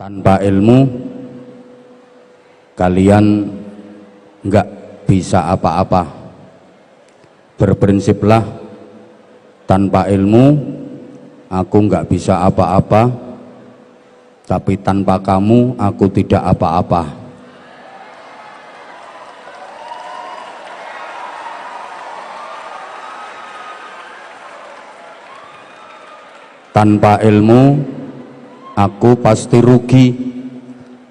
Tanpa ilmu kalian nggak bisa apa-apa. Berprinsiplah tanpa ilmu aku nggak bisa apa-apa, tapi tanpa kamu aku tidak apa-apa. Tanpa ilmu aku pasti rugi,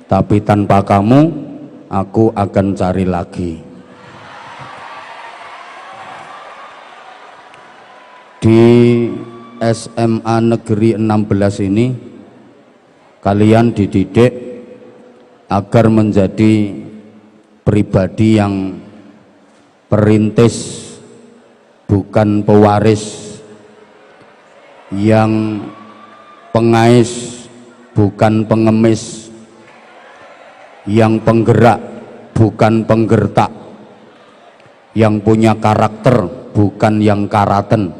tapi tanpa kamu aku akan cari lagi. Di SMA Negeri 16 ini kalian dididik agar menjadi pribadi yang perintis, bukan pewaris, yang pengais, bukan pengemis, yang penggerak, bukan penggertak, yang punya karakter, bukan yang karaten,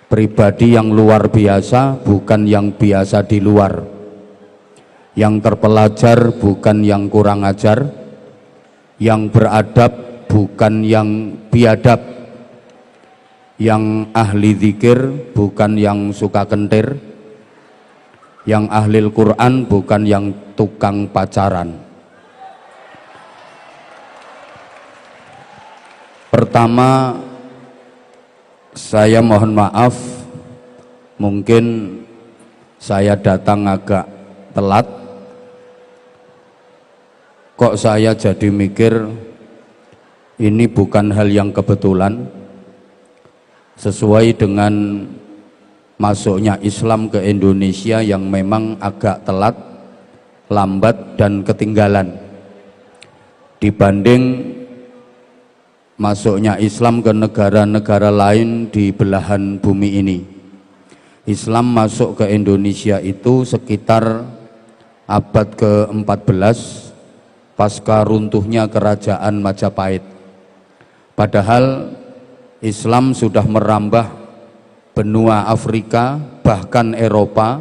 pribadi yang luar biasa, bukan yang biasa di luar, yang terpelajar, bukan yang kurang ajar, yang beradab, bukan yang biadab, yang ahli zikir, bukan yang suka kentir, yang ahli Al-Quran, bukan yang tukang pacaran. Pertama, saya mohon maaf, mungkin saya datang agak telat. Kok saya jadi mikir ini bukan hal yang kebetulan, sesuai dengan masuknya Islam ke Indonesia yang memang agak telat, lambat dan ketinggalan dibanding masuknya Islam ke negara-negara lain di belahan bumi ini. Islam masuk ke Indonesia itu sekitar abad ke-14 pasca runtuhnya kerajaan Majapahit. Padahal Islam sudah merambah benua Afrika, bahkan Eropa,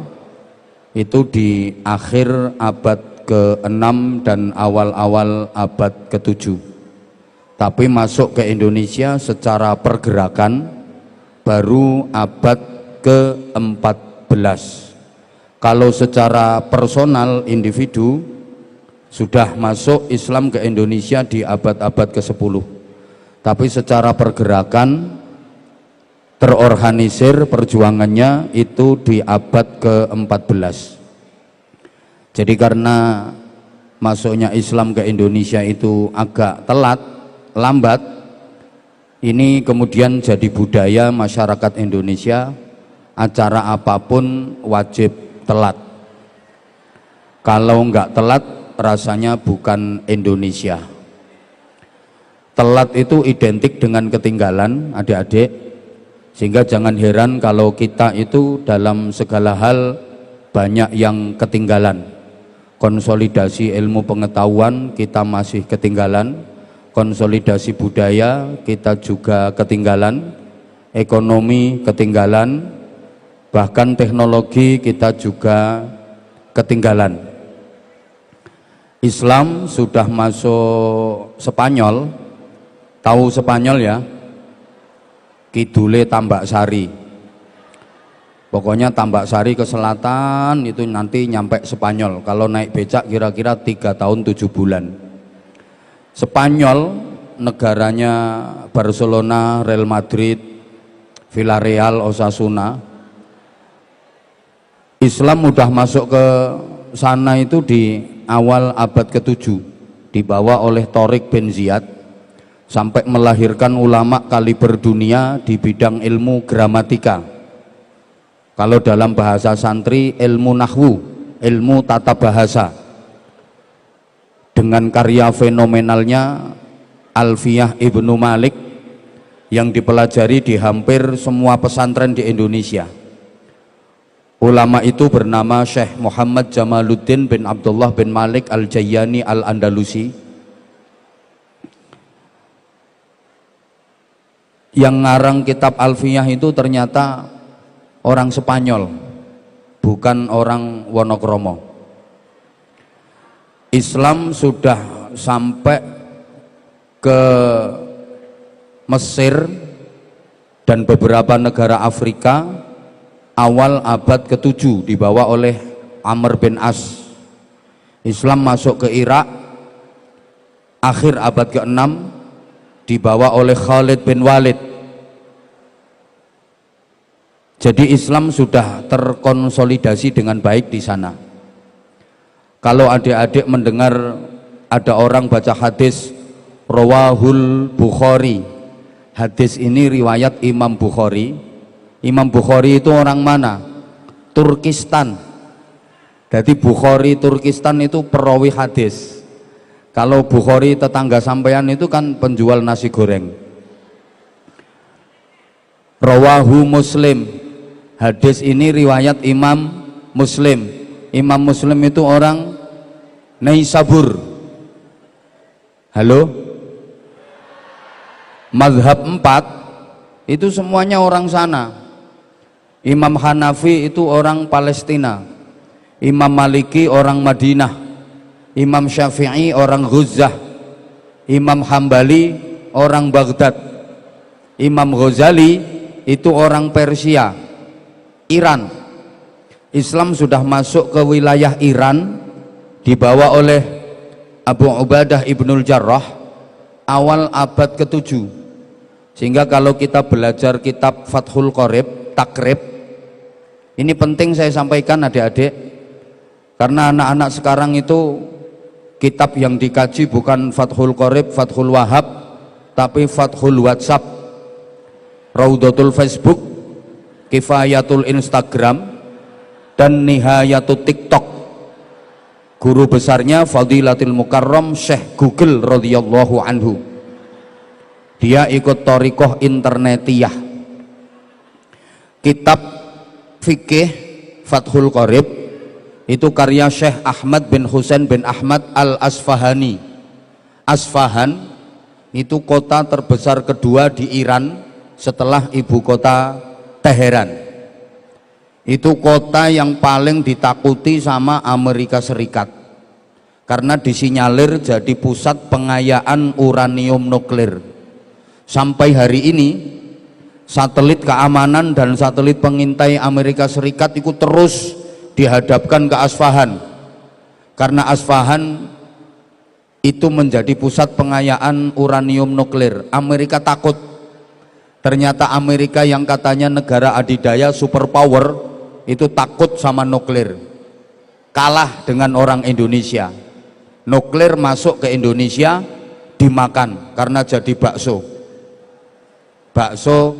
itu di akhir abad ke-6 dan awal-awal abad ke-7. Tapi masuk ke Indonesia secara pergerakan baru abad ke-14. Kalau secara personal individu sudah masuk Islam ke Indonesia di abad-abad ke-10. Tapi secara pergerakan terorganisir perjuangannya itu di abad ke-14. Jadi karena masuknya Islam ke Indonesia itu agak telat, lambat, ini kemudian jadi budaya masyarakat Indonesia, acara apapun wajib telat. Kalau enggak telat rasanya bukan Indonesia. Telat itu identik dengan ketinggalan, adik-adik, sehingga jangan heran kalau kita itu dalam segala hal banyak yang ketinggalan. Konsolidasi ilmu pengetahuan kita masih ketinggalan, konsolidasi budaya kita juga ketinggalan, ekonomi ketinggalan, bahkan teknologi kita juga ketinggalan. Islam sudah masuk Spanyol, tahu Spanyol ya? Kidule Tambak Sari. Pokoknya Tambak Sari ke selatan itu nanti nyampe Spanyol. Kalau naik becak kira-kira 3 tahun 7 bulan. Spanyol negaranya Barcelona, Real Madrid, Villarreal, Osasuna. Islam udah masuk ke sana itu di awal abad ke-7, dibawa oleh Tariq bin Ziyad sampai melahirkan ulama kaliber dunia di bidang ilmu gramatika. Kalau dalam bahasa santri ilmu nahwu, ilmu tata bahasa. Dengan karya fenomenalnya Alfiyah Ibnu Malik yang dipelajari di hampir semua pesantren di Indonesia. Ulama itu bernama Syekh Muhammad Jamaluddin bin Abdullah bin Malik Al-Jayyani Al-Andalusi. Yang ngarang kitab Alfiyah itu ternyata orang Spanyol. bukan orang Wonokromo. Islam sudah sampai ke Mesir dan beberapa negara Afrika awal abad ke-7 dibawa oleh Amr bin As. Islam masuk ke Irak akhir abad ke-6 dibawa oleh Khalid bin Walid. Jadi Islam sudah terkonsolidasi dengan baik di sana. Kalau adik-adik mendengar ada orang baca hadis Rawahul Bukhari, hadis ini riwayat Imam Bukhari. Imam Bukhari itu orang mana? Turkistan. Jadi Bukhari Turkistan itu perawi hadis. Kalau Bukhari tetangga sampean itu kan penjual nasi goreng. Rawahu Muslim, hadis ini riwayat Imam Muslim. Imam Muslim itu orang Naisabur. Halo? Mazhab 4 itu semuanya orang sana. Imam Hanafi itu orang Palestina, Imam Maliki orang Madinah, Imam Syafi'i orang Ghuzah, Imam Hambali orang Baghdad, Imam Ghazali itu orang Persia, Iran. Islam sudah masuk ke wilayah Iran dibawa oleh Abu Ubadah Ibnul Jarrah awal abad ke-7. Sehingga kalau kita belajar kitab Fathul Qorib, Takrib, ini penting saya sampaikan adik-adik, karena anak-anak sekarang itu kitab yang dikaji bukan Fathul Qorib, Fathul Wahab, tapi Fathul WhatsApp, Raudatul Facebook, Kifayatul Instagram, dan Nihayatul TikTok. Guru besarnya Fadilatul Mukarram Syekh Google radhiyallahu anhu. Dia ikut thariqah internetiyah. Kitab fikih Fathul Qorib itu karya Syekh Ahmad bin Husain bin Ahmad Al-Asfahani. Asfahan itu kota terbesar kedua di Iran setelah ibu kota Teheran. Itu kota yang paling ditakuti sama Amerika Serikat karena disinyalir jadi pusat pengayaan uranium nuklir. Sampai hari ini satelit keamanan dan satelit pengintai Amerika Serikat itu terus dihadapkan ke Asfahan karena Asfahan itu menjadi pusat pengayaan uranium nuklir. Amerika takut. Ternyata Amerika yang katanya negara adidaya superpower itu takut sama nuklir, kalah dengan orang Indonesia. Nuklir masuk ke Indonesia dimakan karena jadi bakso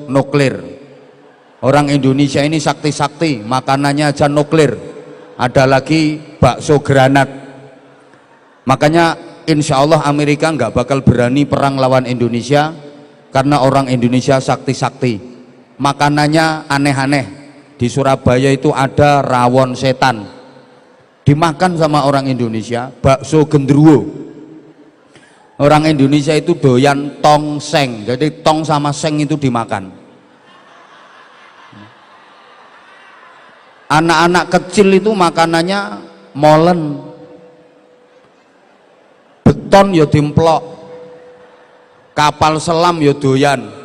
nuklir. Orang Indonesia ini sakti-sakti, makanannya aja nuklir, ada lagi bakso granat. Makanya insya Allah Amerika nggak bakal berani perang lawan Indonesia karena orang Indonesia sakti-sakti, makanannya aneh-aneh. Di Surabaya itu ada rawon setan, dimakan sama orang Indonesia, bakso gendruwo. Orang Indonesia itu doyan tongseng, jadi tong sama seng itu dimakan. Anak-anak kecil itu makanannya molen, beton ya dimplok, kapal selam ya doyan.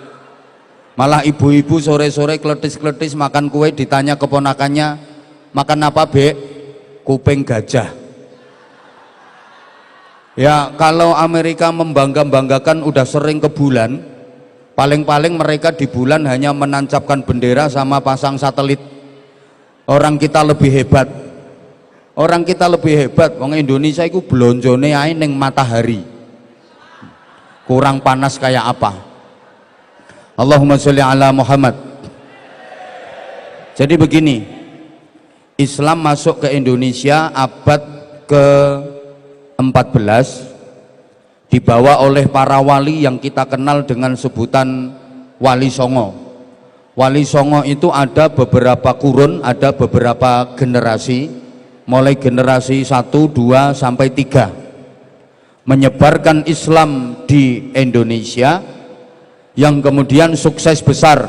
Malah ibu-ibu sore-sore kletis-kletis makan kue, ditanya keponakannya, makan apa Bek? Kuping gajah. Ya kalau Amerika membangga-banggakan udah sering ke bulan, paling-paling mereka di bulan hanya menancapkan bendera sama pasang satelit. Orang kita lebih hebat. Orang kita lebih hebat. Wong Indonesia itu blonjone ae ning matahari. Kurang panas kayak apa? Allahumma sholli ala Muhammad. Jadi begini, Islam masuk ke Indonesia abad ke-14 dibawa oleh para wali yang kita kenal dengan sebutan Wali Songo. Wali Songo itu ada beberapa kurun, ada beberapa generasi, mulai generasi 1, 2, sampai 3, menyebarkan Islam di Indonesia, yang kemudian sukses besar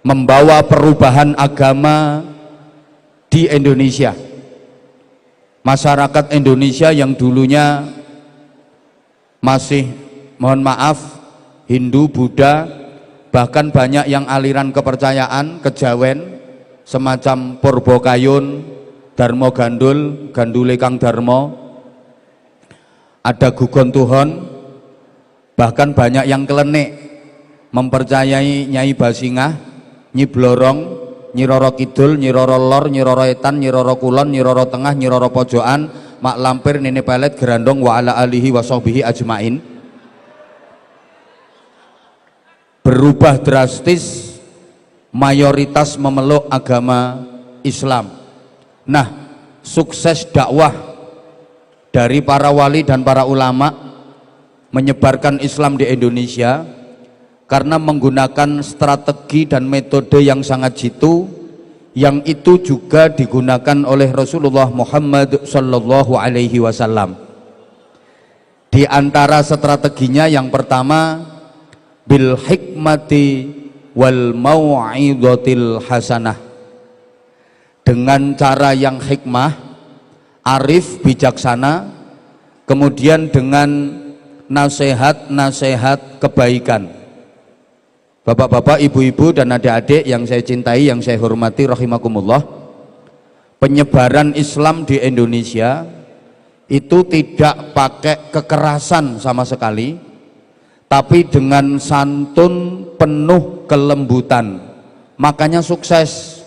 membawa perubahan agama di Indonesia. Masyarakat Indonesia yang dulunya masih, mohon maaf, Hindu, Buddha, bahkan banyak yang aliran kepercayaan kejawen semacam Purbokayun, Darmo Gandul, Gandule Kang Darmo, ada Gugon Tuhon, bahkan banyak yang kelenik mempercayai Nyai Basingah, Nyi Blorong, Nyi Roro Kidul, Nyi Roro Lor, Nyi Roro Etan, Nyi Roro Kulon, Nyi Roro Tengah, Nyi Roro Pojokan, Mak Lampir, Nene Pelet, Gerandong, wa ala alihi wa sahbihi ajmain. Berubah drastis, mayoritas memeluk agama Islam. Nah, sukses dakwah dari para wali dan para ulama menyebarkan Islam di Indonesia karena menggunakan strategi dan metode yang sangat jitu, yang itu juga digunakan oleh Rasulullah Muhammad Sallallahu Alaihi Wasallam. Di antara strateginya yang pertama, bil hikmati wal mau'izatil hasanah, dengan cara yang hikmah, arif, bijaksana, kemudian dengan nasihat-nasihat kebaikan. Bapak-bapak, ibu-ibu dan adik-adik yang saya cintai, yang saya hormati, rahimakumullah, penyebaran Islam di Indonesia itu tidak pakai kekerasan sama sekali, tapi dengan santun penuh kelembutan, makanya sukses.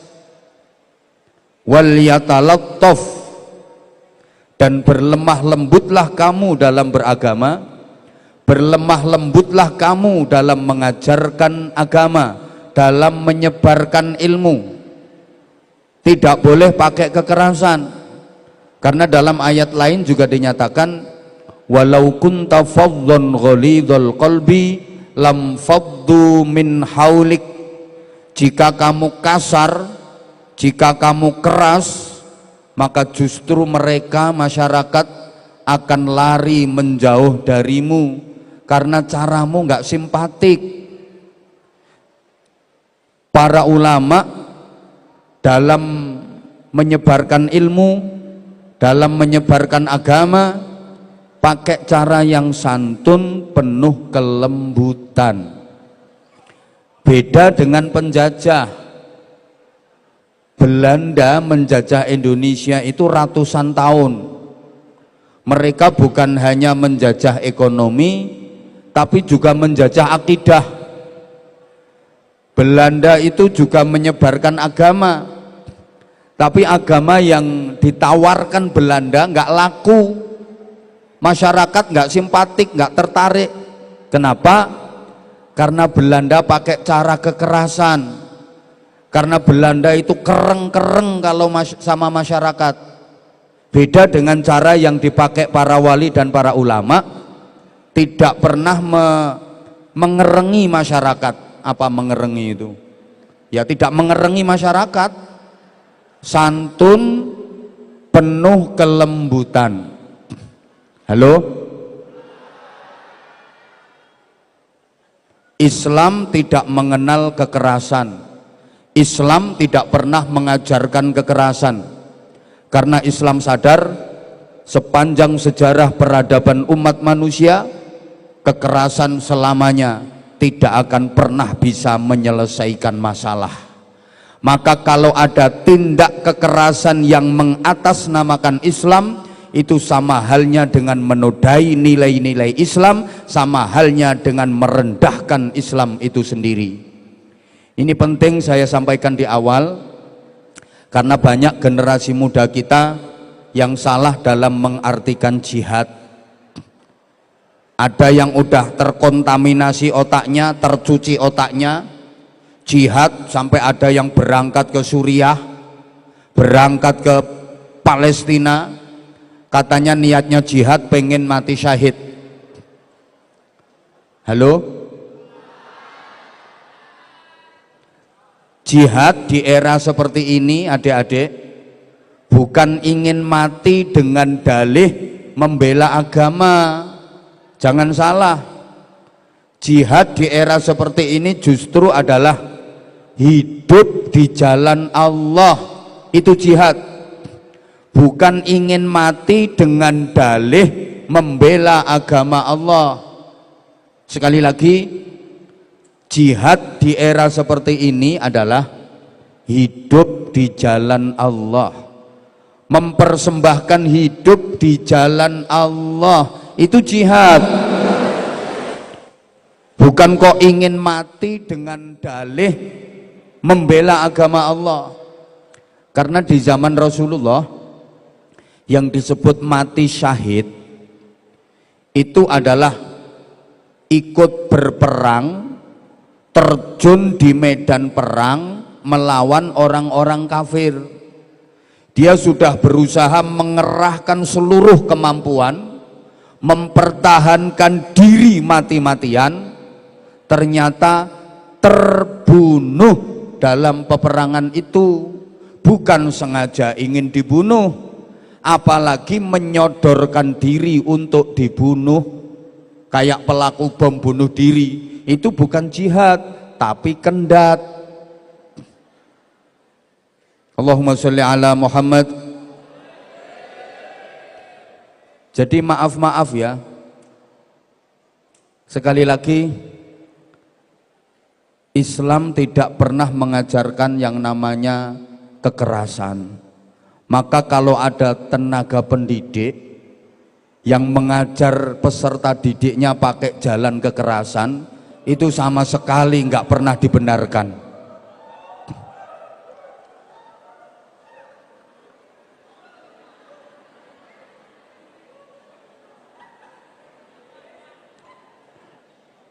Wal yatalattaf, dan berlemah lembutlah kamu dalam beragama, berlemah lembutlah kamu dalam mengajarkan agama, dalam menyebarkan ilmu. Tidak boleh pakai kekerasan, karena dalam ayat lain juga dinyatakan, walau kunta faddan ghalidhal qalbi lam faddu min haulik. Jika kamu kasar, jika kamu keras, maka justru mereka, masyarakat, akan lari menjauh darimu karena caramu nggak simpatik. Para ulama dalam menyebarkan ilmu, dalam menyebarkan agama, pakai cara yang santun, penuh kelembutan. Beda dengan penjajah. Belanda menjajah Indonesia itu ratusan tahun. Mereka bukan hanya menjajah ekonomi, tapi juga menjajah akidah. Belanda itu juga menyebarkan agama, tapi agama yang ditawarkan Belanda nggak laku, masyarakat nggak simpatik, nggak tertarik. Kenapa? Karena Belanda pakai cara kekerasan, karena Belanda itu kereng-kereng kalau sama masyarakat. Beda dengan cara yang dipakai para wali dan para ulama, tidak pernah mengerengi masyarakat. Apa mengerengi itu? Ya, tidak mengerengi masyarakat, santun, penuh kelembutan. Halo? Islam tidak mengenal kekerasan. Islam tidak pernah mengajarkan kekerasan, karena Islam sadar sepanjang sejarah peradaban umat manusia, kekerasan selamanya tidak akan pernah bisa menyelesaikan masalah. Maka kalau ada tindak kekerasan yang mengatasnamakan Islam, itu sama halnya dengan menodai nilai-nilai Islam, sama halnya dengan merendahkan Islam itu sendiri. Ini penting saya sampaikan di awal, karena banyak generasi muda kita yang salah dalam mengartikan jihad. Ada yang udah terkontaminasi otaknya, tercuci otaknya, jihad sampai ada yang berangkat ke Suriah, berangkat ke Palestina, katanya niatnya jihad, pengen mati syahid. Halo? Jihad di era seperti ini, adik-adik, bukan ingin mati dengan dalih membela agama. Jangan salah, jihad di era seperti ini justru adalah hidup di jalan Allah, itu jihad. Bukan ingin mati dengan dalih membela agama Allah. Sekali lagi, jihad di era seperti ini adalah hidup di jalan Allah, mempersembahkan hidup di jalan Allah, itu jihad. Bukan kok ingin mati dengan dalih membela agama Allah. Karena di zaman Rasulullah yang disebut mati syahid itu adalah ikut berperang, terjun di medan perang melawan orang-orang kafir. Dia sudah berusaha mengerahkan seluruh kemampuan, mempertahankan diri mati-matian, ternyata terbunuh dalam peperangan itu. Bukan sengaja ingin dibunuh, apalagi menyodorkan diri untuk dibunuh, kayak pelaku bom bunuh diri. Itu bukan jihad, tapi kendat. Allahumma sholli ala Muhammad. Jadi maaf ya, sekali lagi, Islam tidak pernah mengajarkan yang namanya kekerasan. Maka kalau ada tenaga pendidik yang mengajar peserta didiknya pakai jalan kekerasan, itu sama sekali nggak pernah dibenarkan.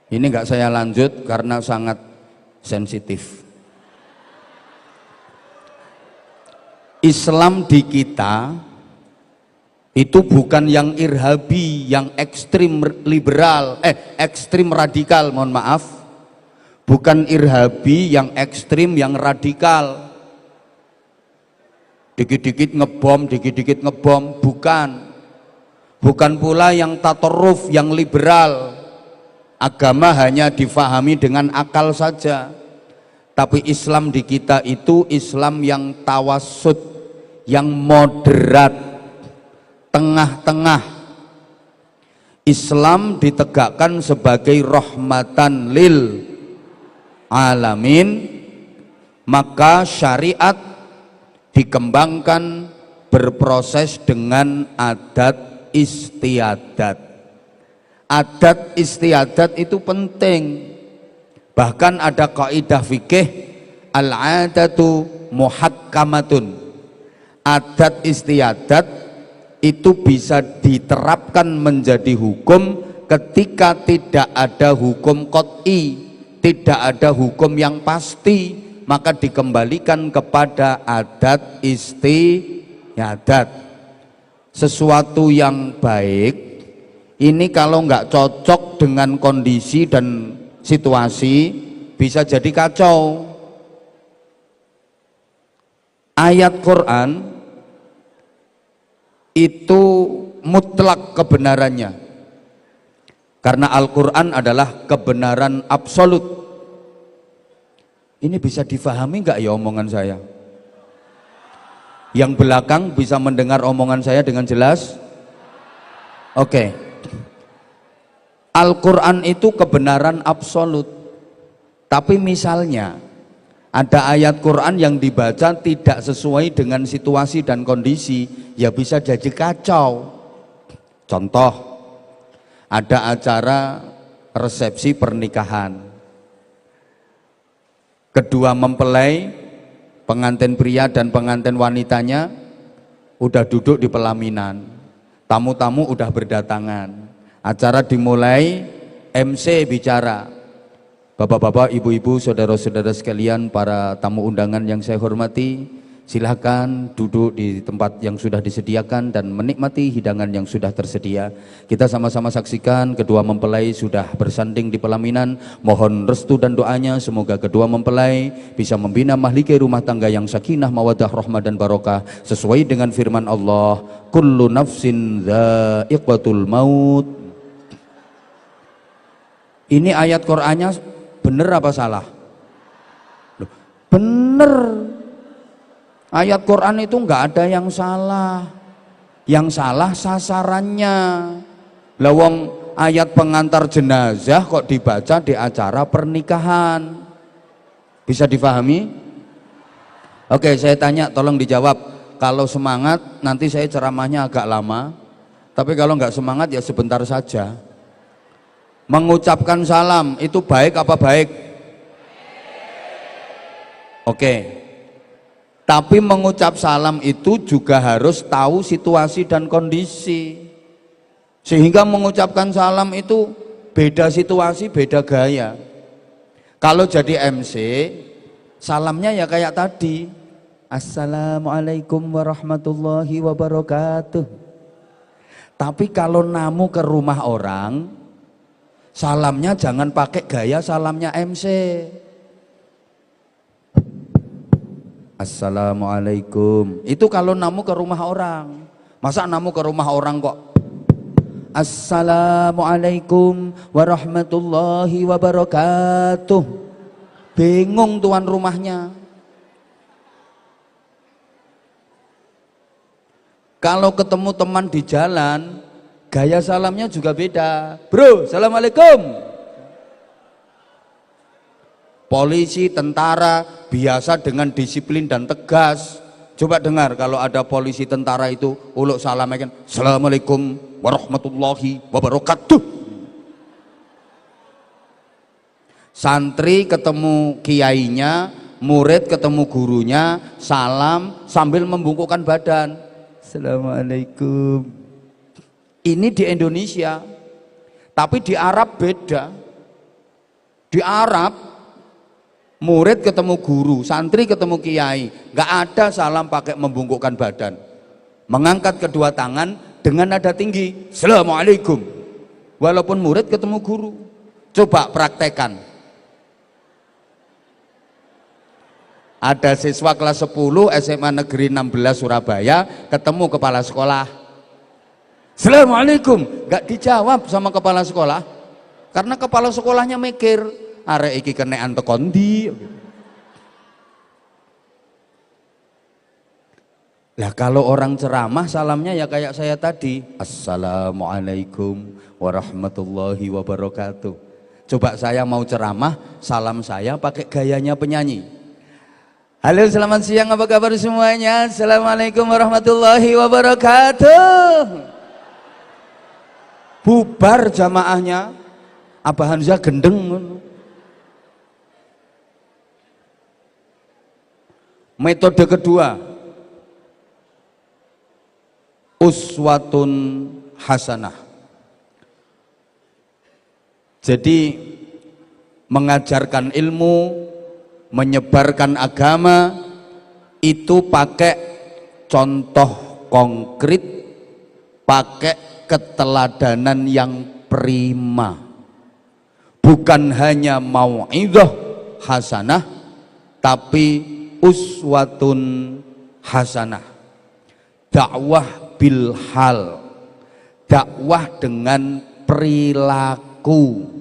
Ini nggak saya lanjut karena sangat sensitif. Islam di kita itu bukan yang irhabi, yang ekstrim liberal, ekstrim radikal, mohon maaf. Bukan irhabi yang ekstrim, yang radikal. Dikit-dikit ngebom, bukan. Bukan pula yang tatoruf, yang liberal. Agama hanya difahami dengan akal saja. Tapi Islam di kita itu Islam yang tawassut, yang moderat, tengah-tengah. Islam ditegakkan sebagai rahmatan lil alamin, maka syariat dikembangkan berproses dengan adat istiadat. Adat istiadat itu penting. Bahkan ada kaidah fikih, al-adatu muhakkamatun. Adat istiadat itu bisa diterapkan menjadi hukum ketika tidak ada hukum qot'i, tidak ada hukum yang pasti, maka dikembalikan kepada adat istiadat. Sesuatu yang baik ini kalau nggak cocok dengan kondisi dan situasi bisa jadi kacau. Ayat Quran itu mutlak kebenarannya, karena Al-Quran adalah kebenaran absolut. Ini bisa difahami nggak ya omongan saya? Yang belakang bisa mendengar omongan saya dengan jelas? Oke. Al-Quran itu kebenaran absolut. Tapi misalnya ada ayat Quran yang dibaca tidak sesuai dengan situasi dan kondisi, ya bisa jadi kacau. Contoh, ada acara resepsi pernikahan, kedua mempelai, pengantin pria dan pengantin wanitanya udah duduk di pelaminan, tamu-tamu udah berdatangan, acara dimulai, MC bicara. Bapak-bapak, ibu-ibu, saudara-saudara sekalian, para tamu undangan yang saya hormati, silahkan duduk di tempat yang sudah disediakan dan menikmati hidangan yang sudah tersedia. Kita sama-sama saksikan kedua mempelai sudah bersanding di pelaminan. Mohon restu dan doanya semoga kedua mempelai bisa membina mahlike rumah tangga yang sakinah, mawaddah, rahmah dan barokah sesuai dengan firman Allah, kullu nafsin dha'iqatul maut. Ini ayat Qur'annya bener apa salah? Loh, bener. Ayat Quran itu nggak ada yang salah. Yang salah sasarannya. Lawang ayat pengantar jenazah kok dibaca di acara pernikahan. Bisa difahami? Oke, saya tanya, tolong dijawab. Kalau semangat nanti saya ceramahnya agak lama. Tapi kalau nggak semangat ya sebentar saja. Mengucapkan salam itu baik apa baik? Oke. Tapi mengucap salam itu juga harus tahu situasi dan kondisi. Sehingga mengucapkan salam itu beda situasi, beda gaya. Kalau jadi MC, salamnya ya kayak tadi. Assalamualaikum warahmatullahi wabarakatuh. Tapi kalau namu ke rumah orang, salamnya jangan pakai gaya salamnya MC. Assalamualaikum. Itu kalau namu ke rumah orang. Masa namu ke rumah orang kok Assalamualaikum warahmatullahi wabarakatuh. Bingung tuan rumahnya. Kalau ketemu teman di jalan, gaya salamnya juga beda. Bro, assalamualaikum. Polisi, tentara biasa dengan disiplin dan tegas. Coba dengar kalau ada polisi tentara itu uluk salam kan, assalamualaikum warahmatullahi wabarakatuh. Santri ketemu kiainya, murid ketemu gurunya, salam sambil membungkukkan badan. Assalamualaikum. Ini di Indonesia, tapi di Arab beda. Di Arab murid ketemu guru, santri ketemu kiai, nggak ada salam pakai membungkukkan badan. Mengangkat kedua tangan dengan nada tinggi, assalamualaikum. Walaupun murid ketemu guru. Coba praktekan. Ada siswa kelas 10 SMA Negeri 16 Surabaya ketemu kepala sekolah. Assalamualaikum, nggak dijawab sama kepala sekolah. Karena kepala sekolahnya mikir, arek iki kenekan tekan ndi. Lah kalau orang ceramah salamnya ya kayak saya tadi, assalamualaikum warahmatullahi wabarakatuh. Coba saya mau ceramah, salam saya pakai gayanya penyanyi. Halo, selamat siang, apa kabar semuanya? Assalamualaikum warahmatullahi wabarakatuh. Bubar jamaahnya, Abah Hamzah gendeng. Metode kedua, uswatun hasanah. Jadi mengajarkan ilmu, menyebarkan agama itu pakai contoh konkret, pakai keteladanan yang prima. Bukan hanya mau'idhah hasanah, tapi uswatun hasanah. Dakwah bil hal, dakwah dengan perilaku.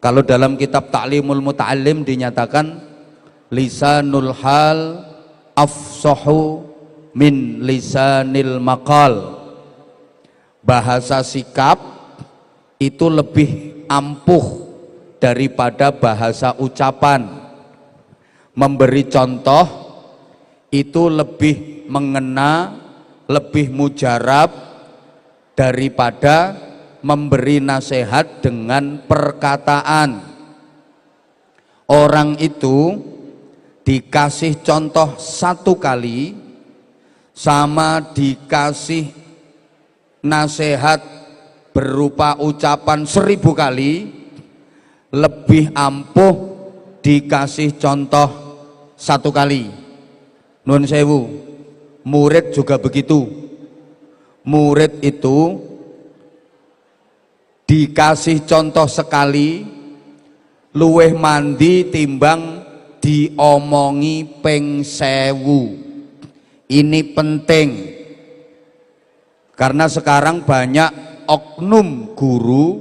Kalau dalam kitab Ta'limul Muta'allim dinyatakan lisanul hal afsahu min lisanil maqal. Bahasa sikap itu lebih ampuh daripada bahasa ucapan. Memberi contoh itu lebih mengena, lebih mujarab daripada memberi nasihat dengan perkataan. Orang itu dikasih contoh satu kali sama dikasih nasihat berupa ucapan 1000 kali, lebih ampuh dikasih contoh satu kali. Nun sewu, murid juga begitu. Murid itu dikasih contoh sekali luweh mandi timbang diomongi ping 1000. Ini penting karena sekarang banyak oknum guru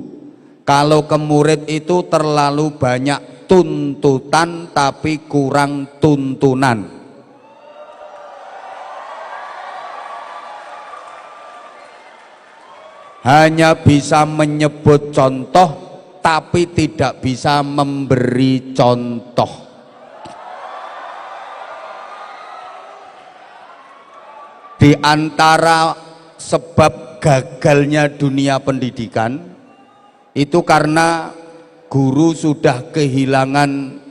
kalau ke murid itu terlalu banyak tuntutan tapi kurang tuntunan. hanya bisa menyebut contoh tapi tidak bisa memberi contoh. Di antara sebab gagalnya dunia pendidikan itu karena guru sudah kehilangan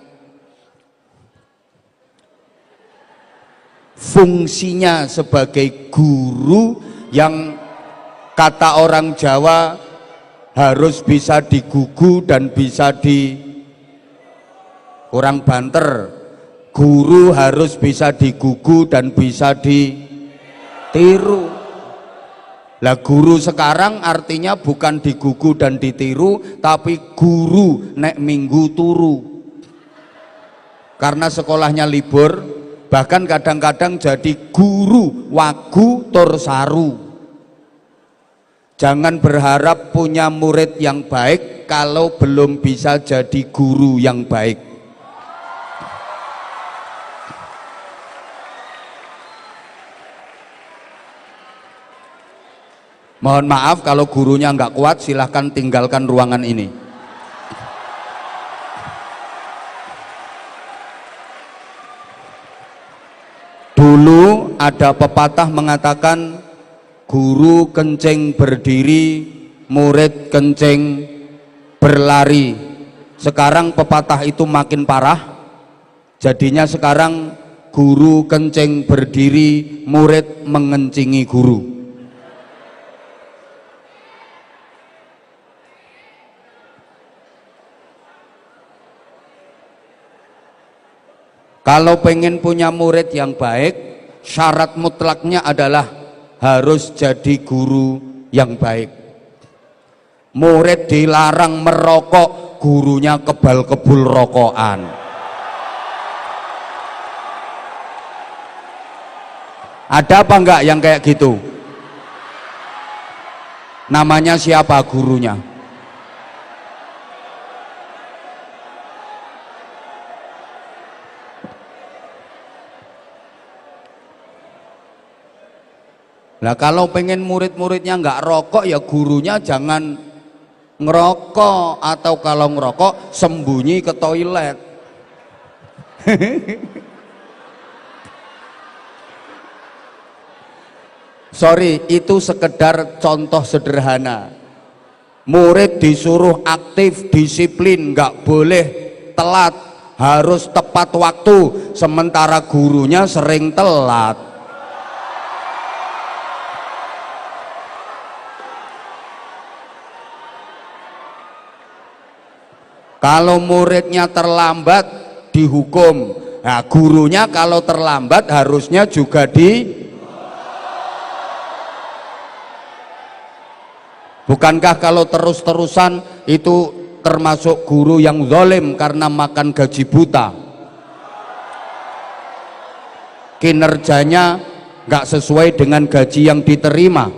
fungsinya sebagai guru yang kata orang Jawa harus bisa digugu dan bisa orang banter, guru harus bisa digugu dan bisa ditiru. Lah guru sekarang artinya bukan digugu dan ditiru, tapi guru nek minggu turu. Karena sekolahnya libur, bahkan kadang-kadang jadi guru wagu tur saru. Jangan berharap punya murid yang baik kalau belum bisa jadi guru yang baik. Mohon maaf kalau gurunya nggak kuat, silahkan tinggalkan ruangan ini. Dulu ada pepatah mengatakan guru kencing berdiri, murid kencing berlari. Sekarang pepatah itu makin parah, jadinya sekarang guru kencing berdiri, murid mengencingi guru. Kalau pengen punya murid yang baik, syarat mutlaknya adalah harus jadi guru yang baik. Murid dilarang merokok, gurunya kebal-kebul rokokan. Ada apa enggak yang kayak gitu? Namanya siapa gurunya? Nah kalau pengen murid-muridnya nggak rokok, ya gurunya jangan ngerokok, atau kalau ngerokok sembunyi ke toilet. Sorry, itu sekedar contoh sederhana. Murid disuruh aktif, disiplin, nggak boleh telat, harus tepat waktu, sementara gurunya sering telat. Kalau muridnya terlambat dihukum, nah gurunya kalau terlambat harusnya juga Bukankah kalau terus-terusan itu termasuk guru yang zalim karena makan gaji buta, kinerjanya nggak sesuai dengan gaji yang diterima?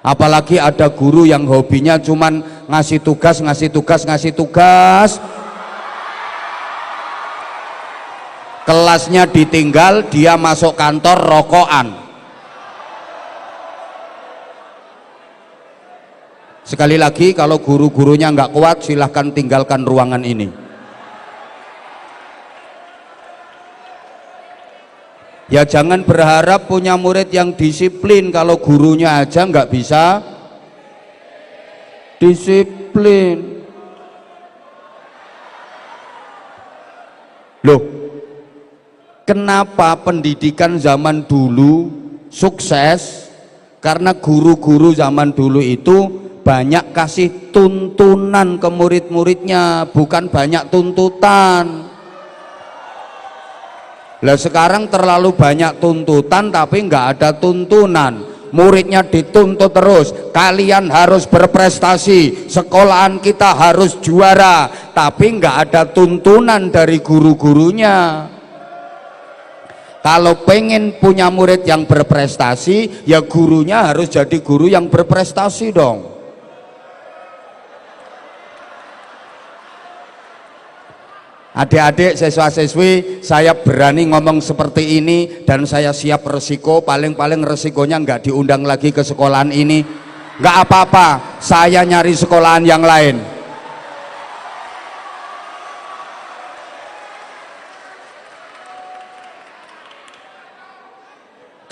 Apalagi ada guru yang hobinya cuman ngasih tugas, kelasnya ditinggal, dia masuk kantor rokokan. Sekali lagi, kalau guru-gurunya nggak kuat, silahkan tinggalkan ruangan ini. Ya jangan berharap punya murid yang disiplin kalau gurunya aja nggak bisa disiplin. Loh, kenapa pendidikan zaman dulu sukses? Karena guru-guru zaman dulu itu banyak kasih tuntunan ke murid-muridnya, bukan banyak tuntutan. Lah sekarang terlalu banyak tuntutan tapi nggak ada tuntunan. Muridnya dituntut terus, kalian harus berprestasi, sekolahan kita harus juara, tapi nggak ada tuntunan dari guru-gurunya. Kalau pengen punya murid yang berprestasi, ya gurunya harus jadi guru yang berprestasi dong. Adik-adik, siswa-siswi, saya berani ngomong seperti ini dan saya siap resiko, paling-paling resikonya nggak diundang lagi ke sekolahan ini. nggak apa-apa, saya nyari sekolahan yang lain.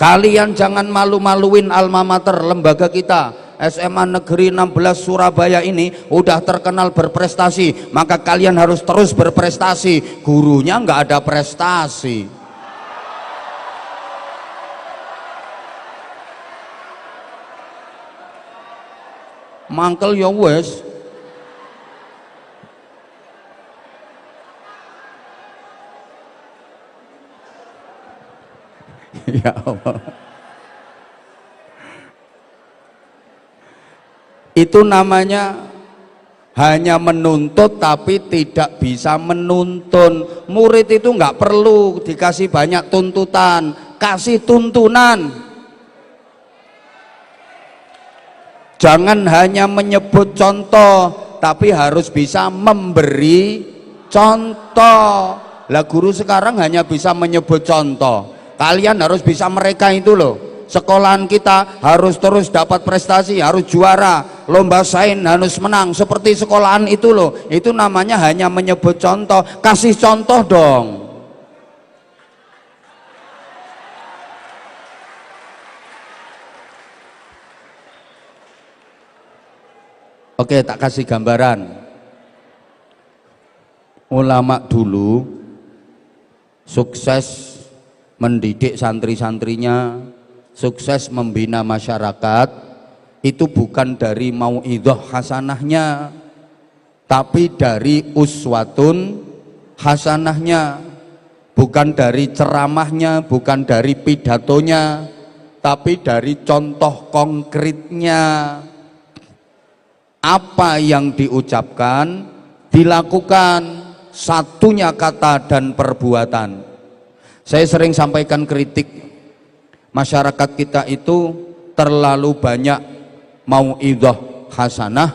Kalian jangan malu-maluin alma mater lembaga kita. SMA Negeri 16 Surabaya ini udah terkenal berprestasi, maka kalian harus terus berprestasi. Gurunya nggak ada prestasi. Mangkel ya wes. Ya Allah. Itu namanya hanya menuntut tapi tidak bisa menuntun. Murid itu nggak perlu dikasih banyak tuntutan, kasih tuntunan. Jangan hanya menyebut contoh, tapi harus bisa memberi contoh. Lah guru sekarang hanya bisa menyebut contoh. Kalian harus bisa mereka itu loh. Sekolahan kita harus terus dapat prestasi, harus juara, lomba sains harus menang. Seperti sekolahan itu loh. Itu namanya hanya menyebut contoh. Kasih contoh dong. Oke, tak kasih gambaran. Ulama dulu sukses mendidik santri-santrinya, sukses membina masyarakat, itu bukan dari mauidhah hasanahnya, tapi dari uswatun hasanahnya. Bukan dari ceramahnya, bukan dari pidatonya, tapi dari contoh konkretnya. Apa yang diucapkan, dilakukan, satunya kata dan perbuatan. Saya sering sampaikan kritik, masyarakat kita itu terlalu banyak mauidhah hasanah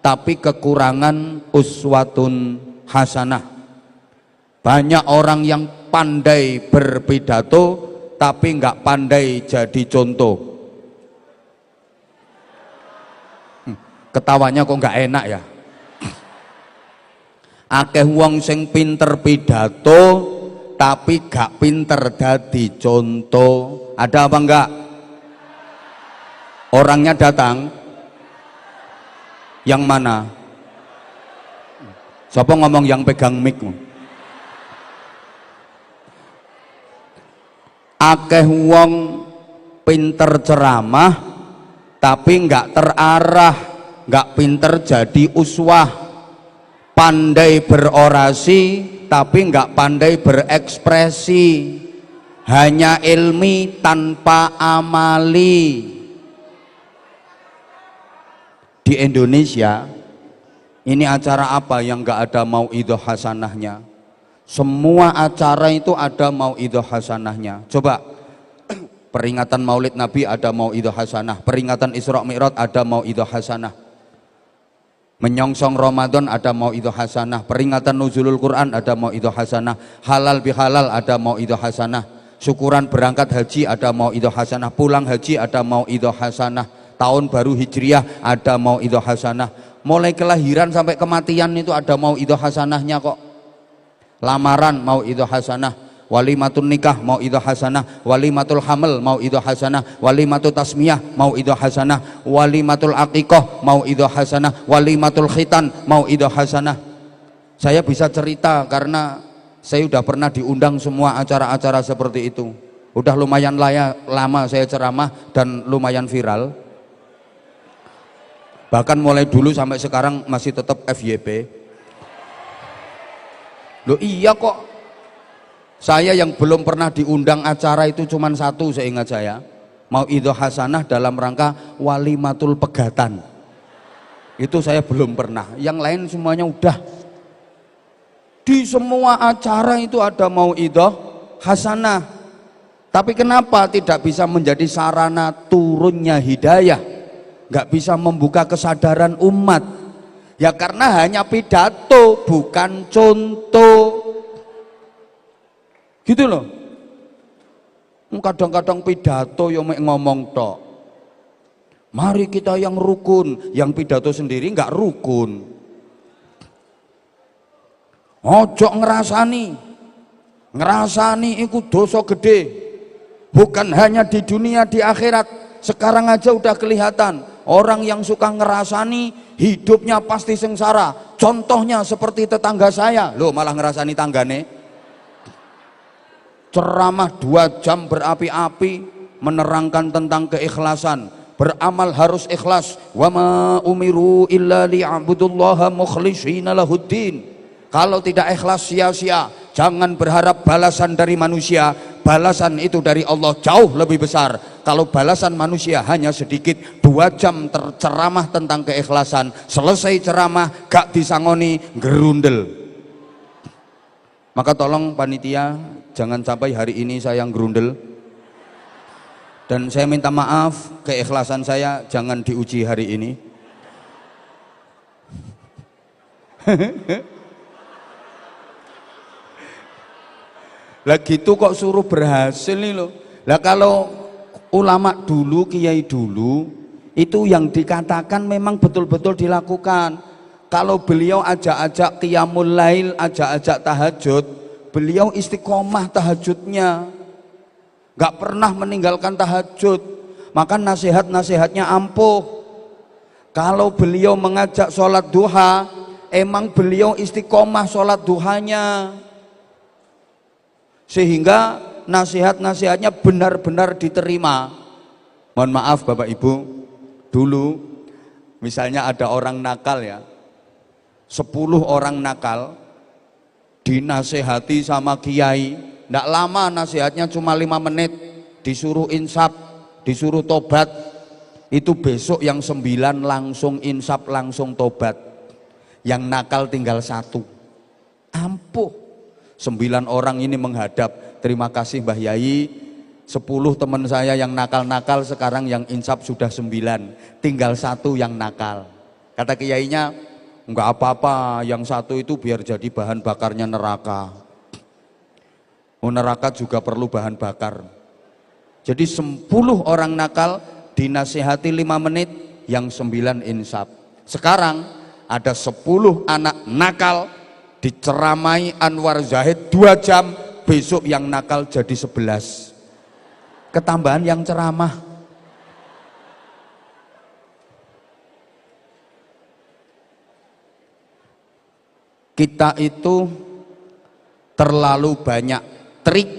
tapi kekurangan uswatun hasanah. Banyak orang yang pandai berpidato tapi nggak pandai jadi contoh. Ketawanya kok nggak enak ya. Akeh wong sing pinter pidato tapi gak pinter dadi contoh. Ada apa enggak? Orangnya datang. Yang mana? Siapa ngomong yang pegang mic? Akeh wong pinter ceramah tapi enggak terarah, enggak pinter jadi uswah. Pandai berorasi tapi enggak pandai berekspresi, hanya ilmi tanpa amali. Di Indonesia ini acara apa yang enggak ada mauidhah hasanahnya? Semua acara itu ada mauidhah hasanahnya. Coba peringatan Maulid Nabi ada mauidhah hasanah, peringatan Isra Mi'raj ada mauidhah hasanah, menyongsong Ramadan ada mauidhah hasanah, peringatan nuzulul Quran ada mauidhah hasanah, halal bihalal ada mauidhah hasanah, syukuran berangkat haji ada mauidhah hasanah, pulang haji ada mauidhah hasanah, tahun baru hijriah ada mauidhah hasanah, mulai kelahiran sampai kematian itu ada mauidhah hasanahnya kok. Lamaran mauidhah hasanah, walimatun nikah mauidhah hasanah, walimatul hamil mauidhah hasanah, walimatul tasmiyah mauidhah hasanah, walimatul aqiqah mauidhah hasanah, walimatul khitan mauidhah hasanah. Saya bisa cerita karena saya sudah pernah diundang semua acara-acara seperti itu. Udah lumayan lama saya ceramah dan lumayan viral. Bahkan mulai dulu sampai sekarang masih tetap FYP. Loh iya kok. Saya yang belum pernah diundang acara itu cuma satu seingat saya, mauidhah hasanah dalam rangka walimatul pegatan. Itu saya belum pernah. Yang lain semuanya udah. Di semua acara itu ada mauidhah hasanah. Tapi kenapa tidak bisa menjadi sarana turunnya hidayah? Nggak bisa membuka kesadaran umat. Ya karena hanya pidato bukan contoh. Gitu loh. Kadang-kadang pidato yang ngomong tok. Mari kita yang rukun, yang pidato sendiri nggak rukun. Ojo ngerasani iku dosa gede. Bukan hanya di dunia, di akhirat. Sekarang aja udah kelihatan orang yang suka ngerasani hidupnya pasti sengsara. Contohnya seperti tetangga saya, loh malah ngerasani tanggane. Ceramah 2 jam berapi-api menerangkan tentang keikhlasan. Beramal harus ikhlas. Wa ma umiru illa liya'budullaha mukhlishina lahuddin. Kalau tidak ikhlas sia-sia. Jangan berharap balasan dari manusia. Balasan itu dari Allah jauh lebih besar. Kalau balasan manusia hanya sedikit, 2 jam terceramah tentang keikhlasan, selesai ceramah gak disangoni, gerundel. Maka tolong panitia, jangan sampai hari ini saya yang gerundel. Dan saya minta maaf, keikhlasan saya jangan diuji hari ini. Lah gitu kok suruh berhasil nih loh. Lah kalau ulama dulu, kiai dulu, itu yang dikatakan memang betul-betul dilakukan. Kalau beliau ajak-ajak qiyamul lail, ajak-ajak tahajud, beliau istiqomah tahajudnya. Gak pernah meninggalkan tahajud. Maka nasihat-nasihatnya ampuh. Kalau beliau mengajak sholat duha, emang beliau istiqomah sholat duhanya, sehingga nasihat-nasihatnya benar-benar diterima. Mohon maaf Bapak Ibu, dulu misalnya ada orang nakal ya, 10 orang nakal dinasehati sama kiai. Nggak lama nasihatnya cuma 5 menit, disuruh insaf, disuruh tobat. Itu besok yang 9 langsung insaf, langsung tobat. Yang nakal tinggal 1. Ampuh. 9 orang ini menghadap, terima kasih Mbah Yai, 10 teman saya yang nakal-nakal sekarang yang insaf sudah 9, tinggal 1 yang nakal. Kata kiainya, enggak apa-apa, yang 1 itu biar jadi bahan bakarnya neraka. Neraka juga perlu bahan bakar. Jadi 10 orang nakal dinasihati 5 menit, yang 9 insaf. Sekarang ada 10 anak nakal diceramai Anwar Zahid 2 jam, besok yang nakal jadi 11. Ketambahan yang ceramah. Kita itu terlalu banyak trik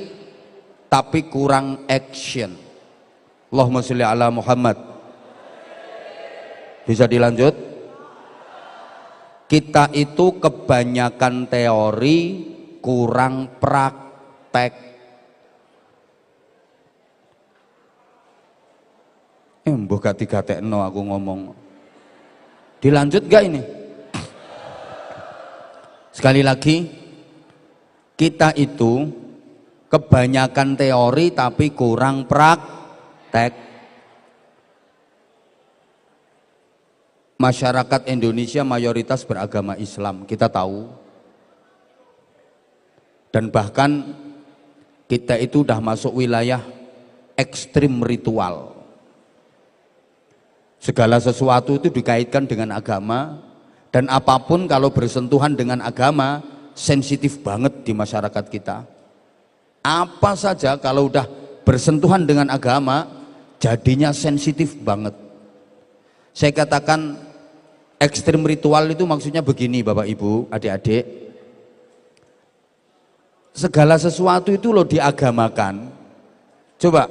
tapi kurang action. Allahumma sholli ala Muhammad. Bisa dilanjut? Kita itu kebanyakan teori, kurang praktek. Mbah gak digatekno aku ngomong. Dilanjut gak ini? Sekali lagi, kita itu kebanyakan teori tapi kurang praktek. Masyarakat Indonesia mayoritas beragama Islam, kita tahu. Dan bahkan kita itu udah masuk wilayah ekstrim ritual. Segala sesuatu itu dikaitkan dengan agama, dan apapun kalau bersentuhan dengan agama sensitif banget di masyarakat kita. Apa saja kalau udah bersentuhan dengan agama jadinya sensitif banget. Saya katakan ekstrim ritual itu maksudnya begini Bapak Ibu, adik-adik. Segala sesuatu itu loh diagamakan. Coba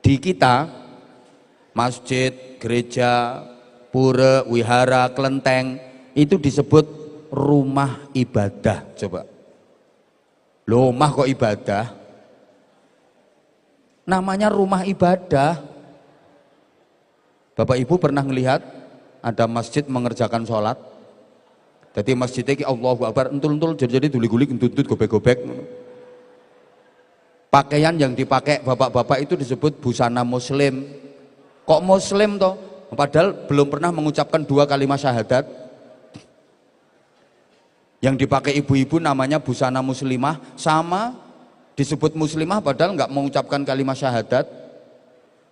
di kita, masjid, gereja, pura, wihara, kelenteng, itu disebut rumah ibadah. Coba, loh mah kok ibadah? Namanya rumah ibadah. Bapak Ibu pernah melihat ada masjid mengerjakan sholat? Jadi masjidnya ki Allahu Akbar, entul-entul jadi duli-gulik, entut-entut, gobek-gobek. Pakaian yang dipakai bapak-bapak itu disebut busana muslim. Kok muslim toh? Padahal belum pernah mengucapkan 2 kalimat syahadat. Yang dipakai ibu-ibu namanya busana muslimah, sama disebut muslimah padahal nggak mengucapkan kalimat syahadat.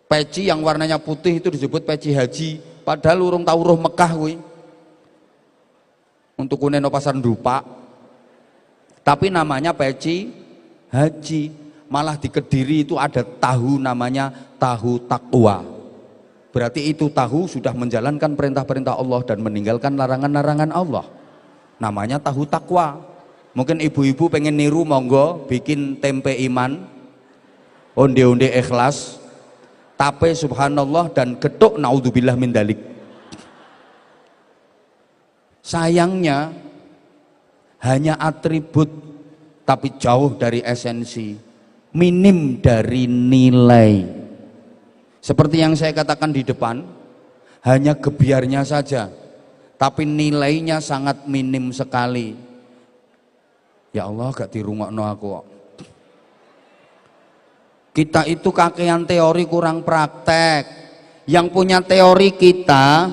Peci yang warnanya putih itu disebut peci haji, padahal urung tahu roh Mekah kuwi. Untuk kuneno pasar Dupak. Tapi namanya peci haji. Malah di Kediri itu ada tahu namanya tahu takwa. Berarti itu tahu sudah menjalankan perintah-perintah Allah dan meninggalkan larangan-larangan Allah. Namanya tahu takwa. Mungkin ibu-ibu pengen niru, monggo bikin tempe iman, onde-onde ikhlas, tape subhanallah, dan getuk naudzubillah min dalik. Sayangnya hanya atribut tapi jauh dari esensi, minim dari nilai. Seperti yang saya katakan di depan, hanya gebiarnya saja tapi nilainya sangat minim sekali. Ya Allah, gak dirungokno aku kok. Kita itu kakean teori kurang praktek. Yang punya teori kita,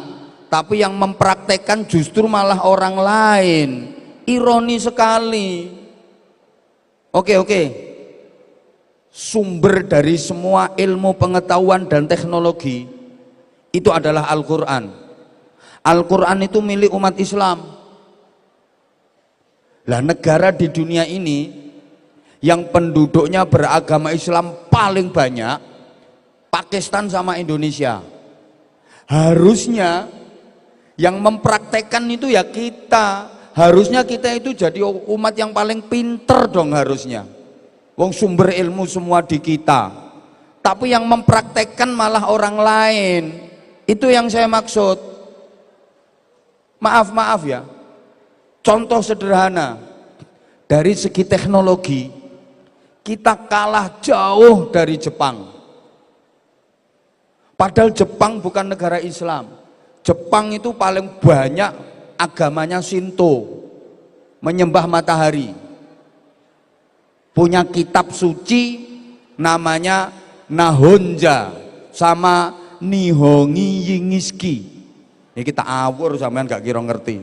tapi yang mempraktekkan justru malah orang lain. Ironi sekali. Oke. Sumber dari semua ilmu pengetahuan dan teknologi itu adalah Al-Quran. Al-Quran itu milik umat Islam. Lah, negara di dunia ini yang penduduknya beragama Islam paling banyak, Pakistan sama Indonesia. Harusnya yang mempraktekkan itu ya kita. Harusnya kita itu jadi umat yang paling pinter dong harusnya. Wong sumber ilmu semua di kita. Tapi yang mempraktekkan malah orang lain. Itu yang saya maksud. Maaf ya. Contoh sederhana, dari segi teknologi kita kalah jauh dari Jepang. Padahal Jepang bukan negara Islam. Jepang itu paling banyak agamanya Shinto, menyembah matahari. Punya kitab suci namanya Nahonja sama Nihongi Yingiski. Ini kita awur sampean gak kira ngerti.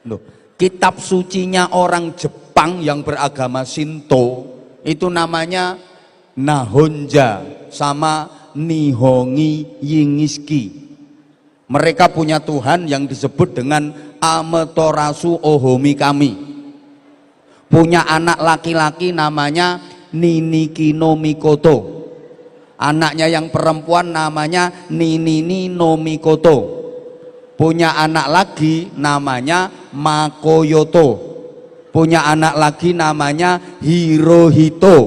Loh, kitab sucinya orang Jepang yang beragama Shinto itu namanya Nahonja sama Nihongi Yingiski. Mereka punya Tuhan yang disebut dengan Amaterasu Ohomikami. Punya anak laki-laki namanya Niniki no Mikoto. Anaknya yang perempuan namanya Ninini no Mikoto. Punya anak lagi namanya Makoyoto. Punya anak lagi namanya Hirohito.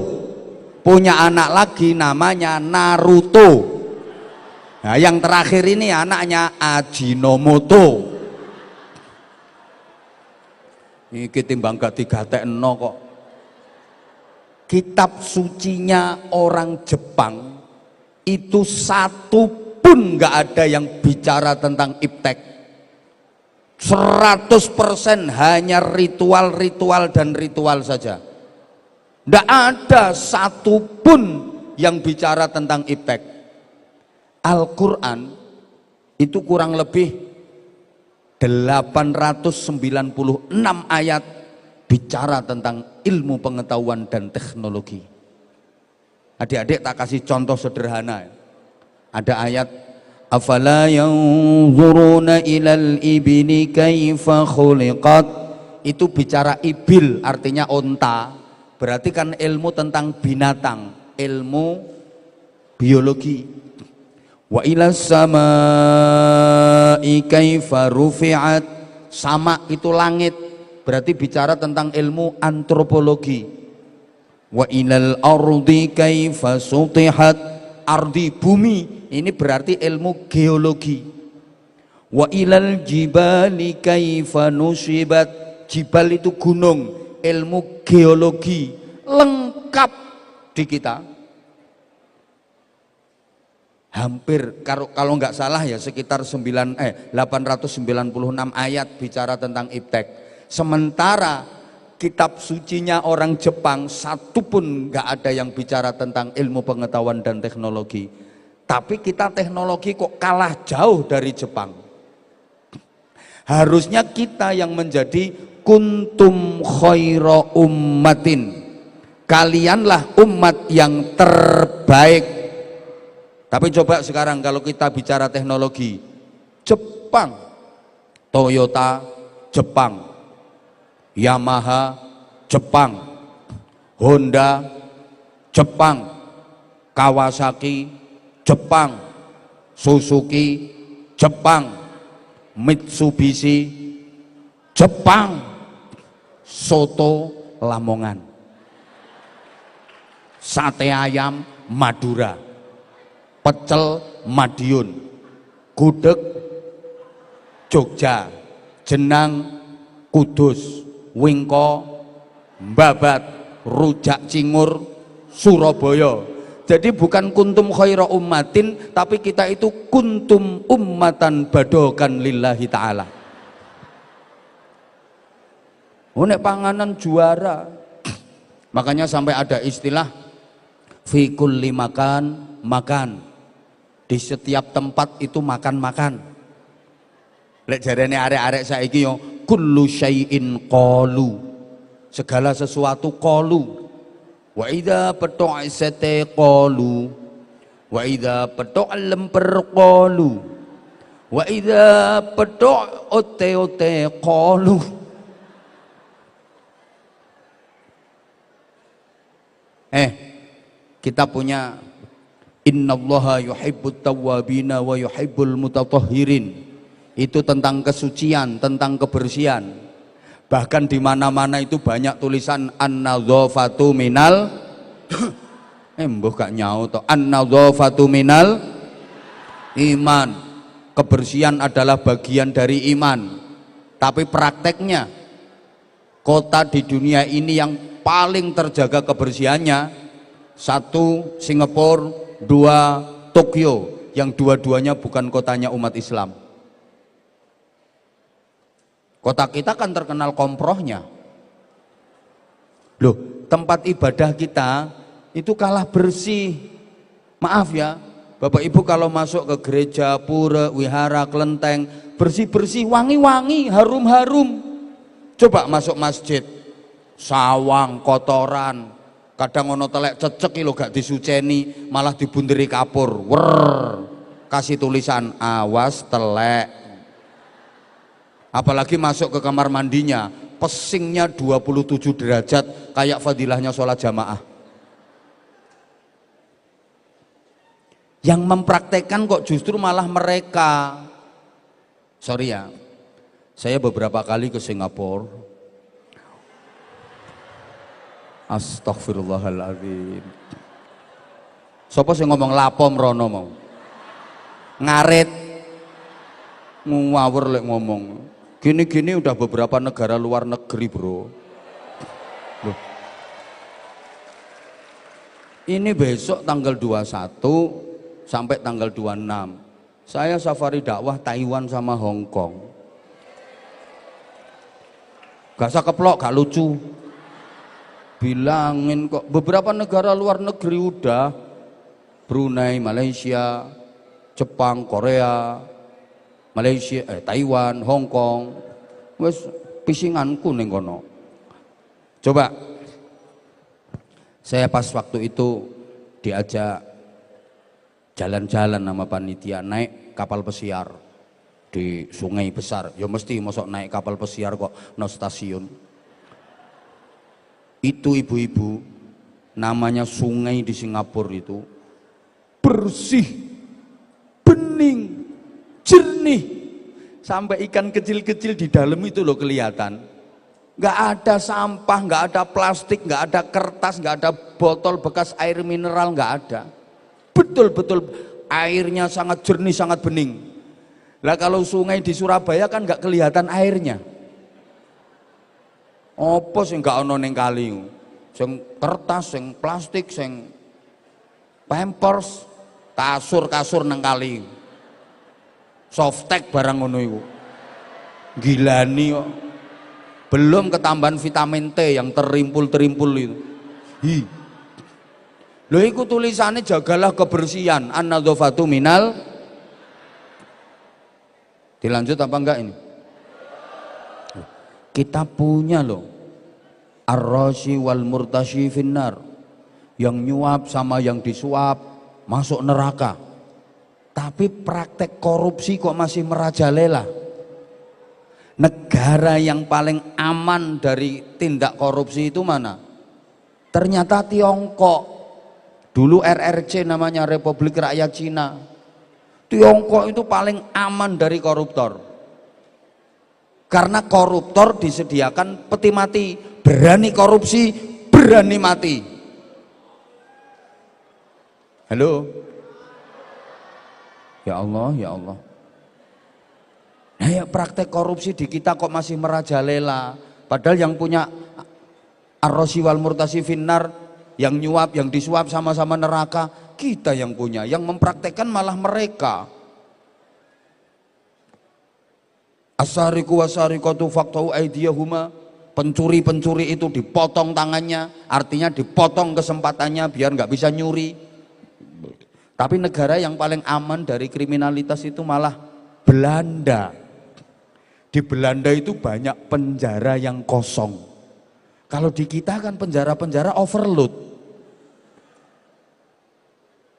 Punya anak lagi namanya Naruto. Nah, yang terakhir ini anaknya Ajinomoto. Ini timbang gak digatekno kok. Kitab sucinya orang Jepang itu satu pun nggak ada yang bicara tentang iptek. 100% hanya ritual-ritual dan ritual saja. Nggak ada satupun yang bicara tentang iptek. Al-Quran itu kurang lebih 896 ayat bicara tentang ilmu pengetahuan dan teknologi. Adik-adik tak kasih contoh sederhana. Ada ayat afala yanzuruna ilal ibni kaifa khuliqat. Itu bicara ibil, artinya onta. Berarti kan ilmu tentang binatang, ilmu biologi. Wa ilas samai kaifa rufi'at. Sama itu langit, berarti bicara tentang ilmu antropologi. Wa ilal ardi kaifa sutihat. Ardi bumi, ini berarti ilmu geologi. Wa ilal jibali kaifa nusibat. Jibal itu gunung, ilmu geologi lengkap di kita. Hampir kalau nggak salah ya sekitar 896 ayat bicara tentang iptek. Sementara kitab sucinya orang Jepang satu pun nggak ada yang bicara tentang ilmu pengetahuan dan teknologi. Tapi kita teknologi kok kalah jauh dari Jepang. Harusnya kita yang menjadi kuntum khaira ummatin. Kalianlah umat yang terbaik. Tapi coba sekarang kalau kita bicara teknologi, Jepang, Toyota, Jepang, Yamaha, Jepang, Honda, Jepang, Kawasaki, Jepang, Suzuki, Jepang, Mitsubishi, Jepang, soto Lamongan, sate ayam Madura, pecel Madiun, gudeg Jogja, jenang Kudus, wingko Babat, rujak cingur Surabaya. Jadi bukan kuntum khaira ummatin, tapi kita itu kuntum ummatan badokan lillahi ta'ala. Nek panganan juara. Makanya sampai ada istilah fi kulli makan, makan. Di setiap tempat itu makan-makan. Lek jarene arek-arek saiki yo kullu syai'in qalu. Segala sesuatu qalu. Wa idza patu'isate qalu. Wa idza patu' lemper qalu. Wa idza patu' ote-ote qalu. Kita punya innallaha yuhibbut tawwabina wa yuhibbul mutatahhirin. Itu tentang kesucian, tentang kebersihan. Bahkan di mana-mana itu banyak tulisan an-nadzafatu minal mbuh gak nyaut to. An-nadzafatu minal iman. Kebersihan adalah bagian dari iman. Tapi prakteknya kota di dunia ini yang paling terjaga kebersihannya, satu Singapura, dua Tokyo, yang dua-duanya bukan kotanya umat Islam. Kota kita kan terkenal komprohnya. Loh, tempat ibadah kita itu kalah bersih. Maaf ya, Bapak Ibu kalau masuk ke gereja, pura, wihara, kelenteng, bersih-bersih, wangi-wangi, harum-harum. Coba masuk masjid, sawang, kotoran, kadang ono telek cecek lo gak disuceni, malah dibunderi kapur. Wer, kasih tulisan awas telek. Apalagi masuk ke kamar mandinya, pesingnya 27 derajat, kayak fadilahnya sholat jamaah. Yang mempraktekkan kok justru malah mereka. Sorry ya, saya beberapa kali ke Singapura. Astagfirullahaladzim. Sopo sing ngomong lapom rono mau ngaret ngawur lek ngomong gini-gini udah beberapa negara luar negeri bro. Loh. Ini besok tanggal 21 sampai tanggal 26 saya safari dakwah Taiwan sama Hong Kong. Gak usah keplok, gak lucu. Bilangin kok beberapa negara luar negeri udah, Brunei, Malaysia, Jepang, Korea, Malaysia, Taiwan, Hong Kong, wes pisinganku ning kono. Coba, saya pas waktu itu diajak jalan-jalan sama panitia naik kapal pesiar di sungai besar. Ya mesti mosok naik kapal pesiar kok no stasiun. Itu ibu-ibu, namanya sungai di Singapura itu bersih, bening, jernih, sampai ikan kecil-kecil di dalam itu loh kelihatan. Nggak ada sampah, nggak ada plastik, nggak ada kertas, nggak ada botol bekas air mineral, nggak ada. Betul-betul airnya sangat jernih, sangat bening. Lah kalau sungai di Surabaya kan nggak kelihatan airnya. Apa sing gak ono ning kali? Sing kertas, sing plastik, sing pampers, kasur-kasur nang kali. Softtek barang ngono iku. Gilani kok. Belum ketambahan vitamin T yang terimpul-terimpul itu. Hi. Lho iku tulisannya jagalah kebersihan, an-nadzafatu minal. Dilanjut apa enggak ini? Kita punya loh ar-rashi wal murtashi finnar, yang nyuap sama yang disuap masuk neraka. Tapi praktek korupsi kok masih merajalela. Negara yang paling aman dari tindak korupsi itu mana? Ternyata Tiongkok. Dulu RRC namanya, Republik Rakyat Cina. Tiongkok itu paling aman dari koruptor. Karena koruptor disediakan peti mati. Berani korupsi, berani mati. Halo? Ya Allah, ya Allah. Nah ya, praktek korupsi di kita kok masih merajalela. Padahal yang punya ar-rosi wal murtasi finnar, yang nyuap, yang disuap sama-sama neraka, kita yang punya. Yang mempraktekkan malah mereka. As-sariqu was-sariqatu faqta'u aydiyahuma. Pencuri-pencuri itu dipotong tangannya, artinya dipotong kesempatannya biar nggak bisa nyuri. Tapi negara yang paling aman dari kriminalitas itu malah Belanda. Di Belanda itu banyak penjara yang kosong. Kalau di kita kan penjara-penjara overload.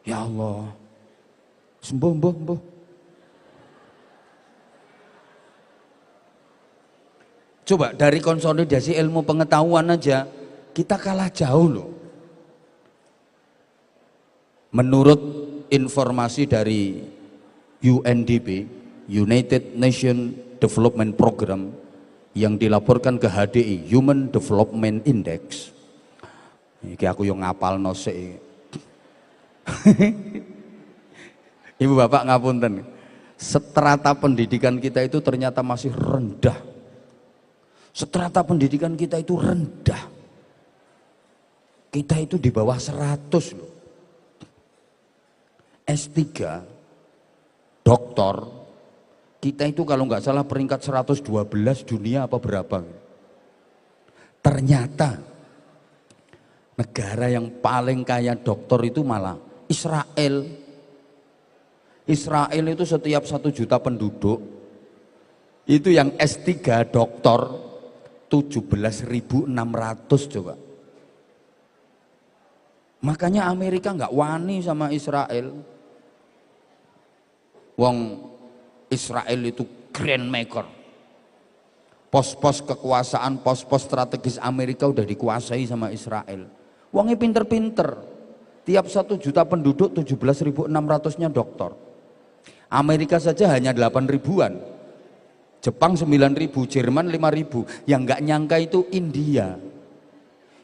Ya Allah. Sembuh. Coba dari konsolidasi ilmu pengetahuan aja kita kalah jauh loh. Menurut informasi dari UNDP, United Nations Development Program, yang dilaporkan ke HDI, Human Development Index. Ini aku yang ngapal nose. Ibu bapak ngapunten, strata pendidikan kita itu ternyata masih rendah. Strata pendidikan kita itu rendah. Kita itu di bawah 100 loh. S3, doktor, kita itu kalau nggak salah peringkat 112 dunia apa berapa. Ternyata negara yang paling kaya dokter itu malah Israel. Israel itu setiap 1 juta penduduk, itu yang S3 dokter 17.600 coba. Makanya Amerika nggak wani sama Israel. Wong Israel itu grand maker. Pos-pos kekuasaan, pos-pos strategis Amerika udah dikuasai sama Israel. Wongnya pinter-pinter. Tiap 1 juta penduduk 17.600-nya dokter. Amerika saja hanya 8.000-an. Jepang 9.000, Jerman 5.000. Yang nggak nyangka itu India.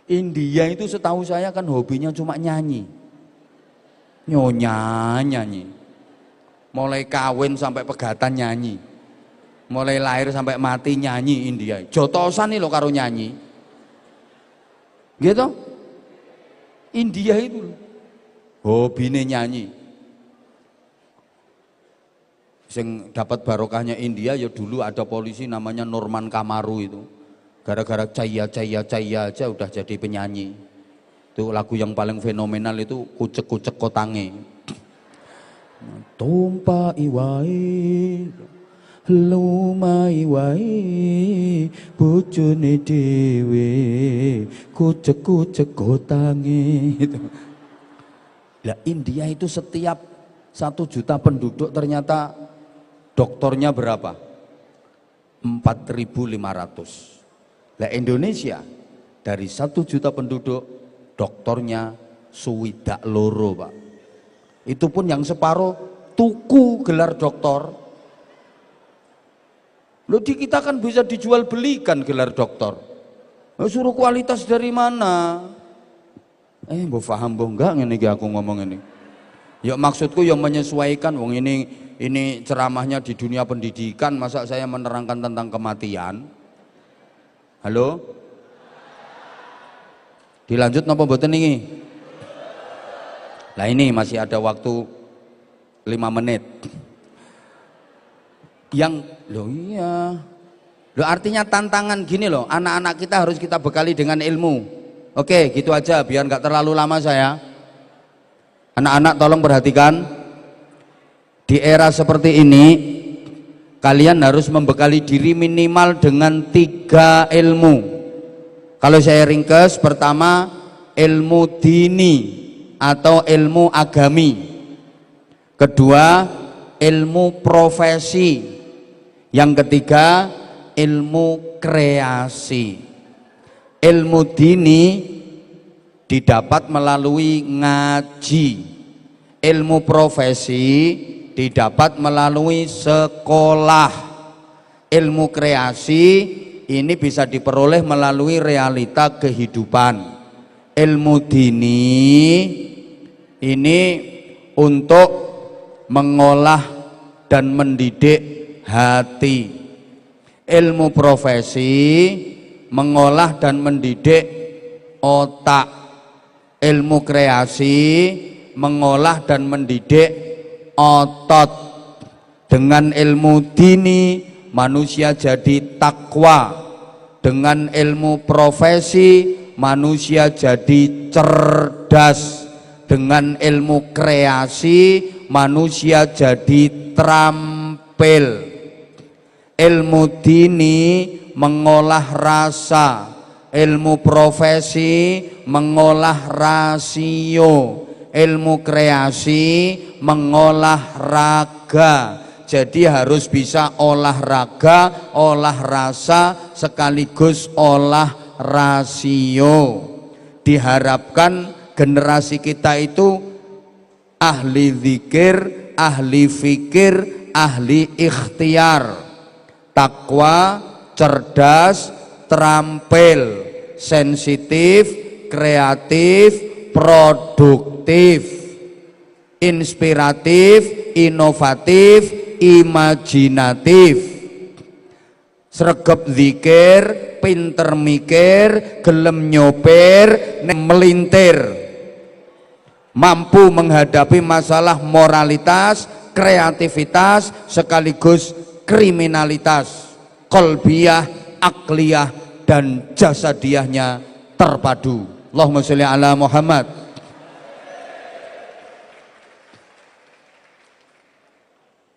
India itu setahu saya kan hobinya cuma nyanyi. Nyanyi. Mulai kawin sampai pegatan nyanyi. Mulai lahir sampai mati nyanyi India. Jotosan nih lo karo nyanyi. Gitu? India itu hobinya nyanyi. Sing dapat barokahnya India ya dulu ada polisi namanya Norman Kamaru itu. Gara-gara caya aja udah jadi penyanyi. Itu lagu yang paling fenomenal itu Kucek-kucek kotange. Tumpai wae lumai wae bojone dhewe kucek-kucek kotange. Lah India itu setiap 1 juta penduduk ternyata dokternya berapa? 4.500. Lah Indonesia dari 1 juta penduduk dokternya suwidak loro, Pak. Itu pun yang separuh tuku gelar doktor. Loh di kita kan bisa dijual belikan gelar doktor. Suruh kualitas dari mana? Mbok paham mbok enggak ngene iki aku ngomong ini. Ya maksudku yang menyesuaikan wong ini ceramahnya di dunia pendidikan, masa saya menerangkan tentang kematian? Halo? Dilanjut napa mboten iki? Lah ini masih ada waktu 5 menit. Yang loh iya. Loh artinya tantangan gini loh, anak-anak kita harus kita bekali dengan ilmu. Oke, gitu aja biar nggak terlalu lama saya. Anak-anak tolong perhatikan. Di era seperti ini kalian harus membekali diri minimal dengan 3 ilmu. Kalau saya ringkes, pertama ilmu dini atau ilmu agami. Kedua ilmu profesi. Yang ketiga, ilmu kreasi. Ilmu dini didapat melalui ngaji. Ilmu profesi didapat melalui sekolah. Ilmu kreasi ini bisa diperoleh melalui realita kehidupan. Ilmu dini ini untuk mengolah dan mendidik hati. Ilmu profesi mengolah dan mendidik otak. Ilmu kreasi mengolah dan mendidik otot. Dengan ilmu dini manusia jadi takwa. Dengan ilmu profesi manusia jadi cerdas. Dengan ilmu kreasi manusia jadi terampil. Ilmu dini mengolah rasa, ilmu profesi mengolah rasio, ilmu kreasi mengolah raga. Jadi harus bisa olahraga, olah rasa, sekaligus olah rasio. Diharapkan generasi kita itu ahli zikir, ahli fikir, ahli ikhtiar, takwa, cerdas, terampil, sensitif, kreatif, produktif, inspiratif, inovatif, imajinatif, sregep zikir, pinter mikir, gelem nyoper, melintir, mampu menghadapi masalah moralitas, kreativitas, sekaligus kriminalitas, kolbiyah, akliyah, dan jasadiyahnya terpadu. Allahumma sholli ala Muhammad.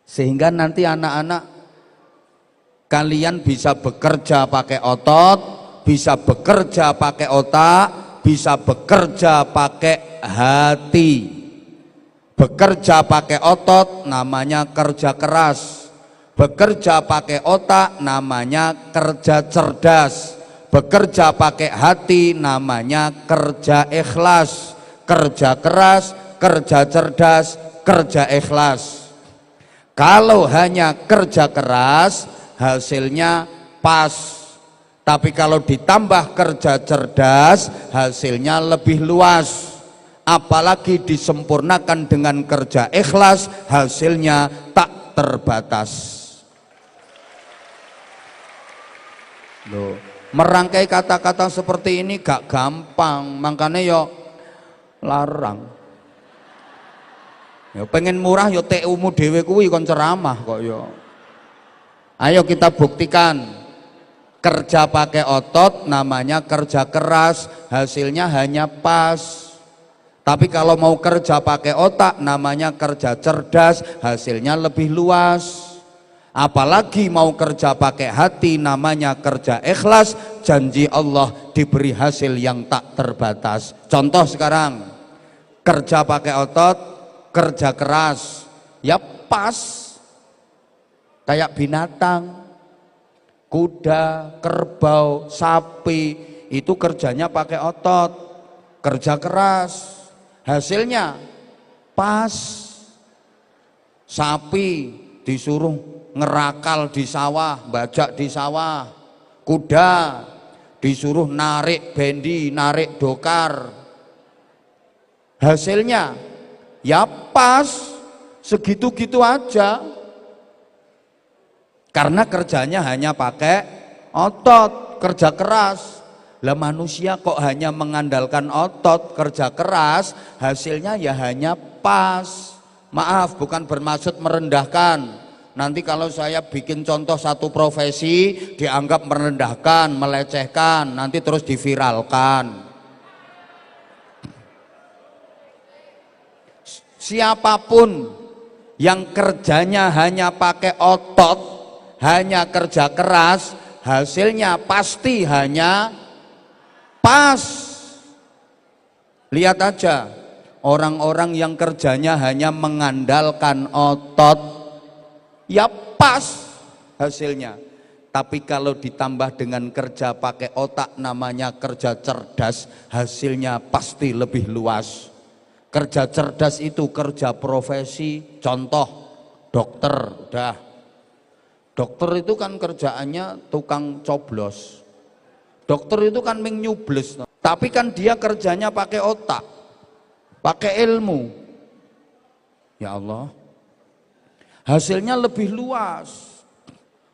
Sehingga nanti anak-anak kalian bisa bekerja pakai otot, bisa bekerja pakai otak, bisa bekerja pakai hati. Bekerja pakai otot namanya kerja keras, bekerja pakai otak namanya kerja cerdas, bekerja pakai hati namanya kerja ikhlas. Kerja keras, kerja cerdas, kerja ikhlas. Kalau hanya kerja keras hasilnya pas, tapi kalau ditambah kerja cerdas hasilnya lebih luas. Apalagi disempurnakan dengan kerja ikhlas, hasilnya tak terbatas. Loh, merangkai kata-kata seperti ini gak gampang, makanya yo larang. Ya pengen murah yo TU-mu dhewe kuwi kon ceramah kok yo. Ayo kita buktikan. Kerja pakai otot namanya kerja keras, hasilnya hanya pas. Tapi kalau mau kerja pakai otak namanya kerja cerdas, hasilnya lebih luas. Apalagi mau kerja pakai hati namanya kerja ikhlas, janji Allah diberi hasil yang tak terbatas. Contoh sekarang, kerja pakai otot, kerja keras, ya pas. Kayak binatang, kuda, kerbau, sapi, itu kerjanya pakai otot, kerja keras, hasilnya pas. Sapi disuruh ngerakal di sawah, bajak di sawah. Kuda disuruh narik bendi, narik dokar. Hasilnya ya pas, segitu-gitu aja. Karena kerjanya hanya pakai otot, kerja keras. Lah manusia kok hanya mengandalkan otot, kerja keras, hasilnya ya hanya pas. Maaf, bukan bermaksud merendahkan. Nanti kalau saya bikin contoh satu profesi dianggap merendahkan, melecehkan, nanti terus diviralkan. Siapapun yang kerjanya hanya pakai otot, hanya kerja keras, hasilnya pasti hanya pas. Lihat aja orang-orang yang kerjanya hanya mengandalkan otot, ya pas hasilnya. Tapi kalau ditambah dengan kerja pakai otak, namanya kerja cerdas, hasilnya pasti lebih luas. Kerja cerdas itu kerja profesi, contoh dokter, udah. Dokter itu kan kerjaannya tukang coblos. Dokter itu kan nyubles, tapi kan dia kerjanya pakai otak, pakai ilmu. Ya Allah, hasilnya lebih luas.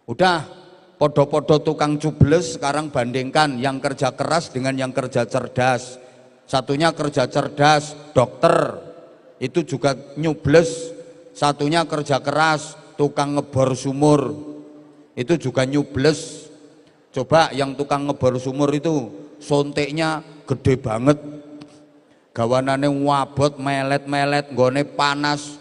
Udah, podo-podo tukang cubles, sekarang bandingkan yang kerja keras dengan yang kerja cerdas. Satunya kerja cerdas, dokter, itu juga nyubles. Satunya kerja keras, tukang ngebor sumur, itu juga nyubles. Coba yang tukang ngebor sumur itu sonteknya gede banget, gawanane wabot, melet-melet, nggone panas,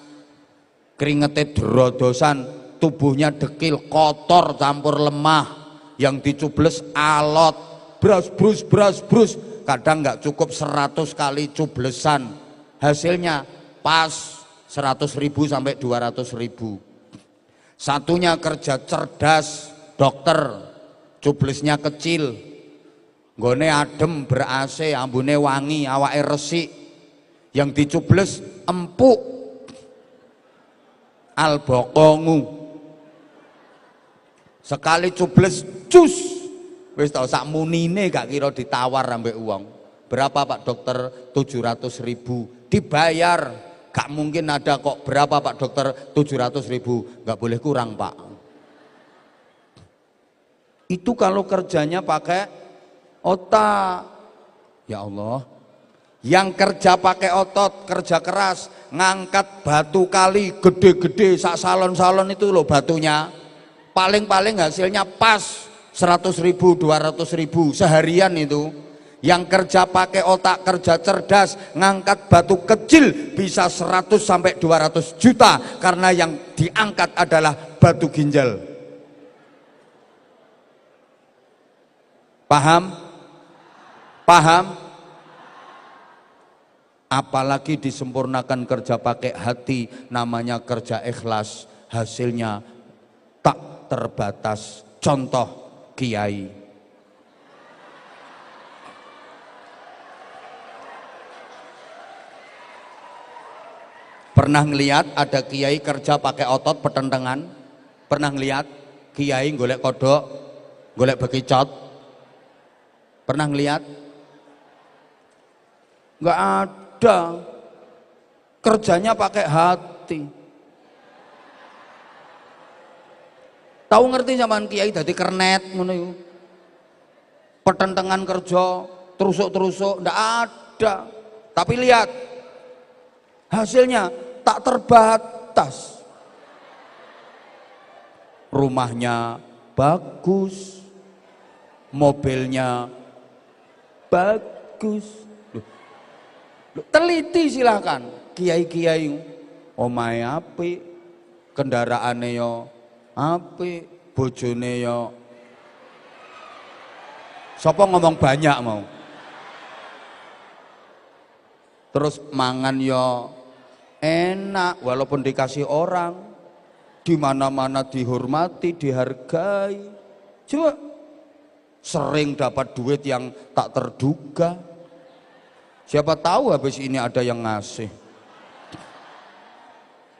keringetnya derodosan, tubuhnya dekil, kotor, campur lemah. Yang dicubles alot, brus, kadang nggak cukup 100 kali cublesan, hasilnya pas 100.000 sampai 200.000. Satunya kerja cerdas, dokter, cublesnya kecil, nggone adem, ber-AC, ambune wangi, awake resik. Yang dicubles empuk, albokongu, sekali cubles cus, wis tau sak munine gak kira ditawar ambek uang. Berapa Pak Dokter? 700.000. Dibayar, gak mungkin ada kok. Berapa Pak Dokter? 700.000. Gak boleh kurang Pak. Itu kalau kerjanya pakai otak. Ya Allah, yang kerja pakai otot, kerja keras, ngangkat batu kali gede-gede sak salon-salon itu loh batunya, paling-paling hasilnya pas 100.000, 200.000 seharian itu. Yang kerja pakai otak, kerja cerdas, ngangkat batu kecil bisa 100 sampai 200 juta karena yang diangkat adalah batu ginjal. Paham? Paham? Apalagi disempurnakan kerja pakai hati, namanya kerja ikhlas, hasilnya tak terbatas. Contoh kiai. Pernah ngelihat ada kiai kerja pakai otot petentengan? Pernah ngelihat kiai golek kodok, golek bekicot? Pernah ngelihat? Enggak ada. Kerjanya pakai hati. Tahu ngerti zaman kiai dadi kernet ngono iku. Petentengan kerja, terusuk-terusuk, ndak ada. Tapi lihat hasilnya tak terbatas. Rumahnya bagus, mobilnya bagus. Teliti silakan, kiai-kiai omahe apik, kendaraane yo apik, bojone yo. Sapa ngomong banyak mau? Terus mangan yo enak walaupun dikasih orang, di mana-mana dihormati, dihargai. Coba sering dapat duit yang tak terduga. Siapa tahu habis ini ada yang ngasih.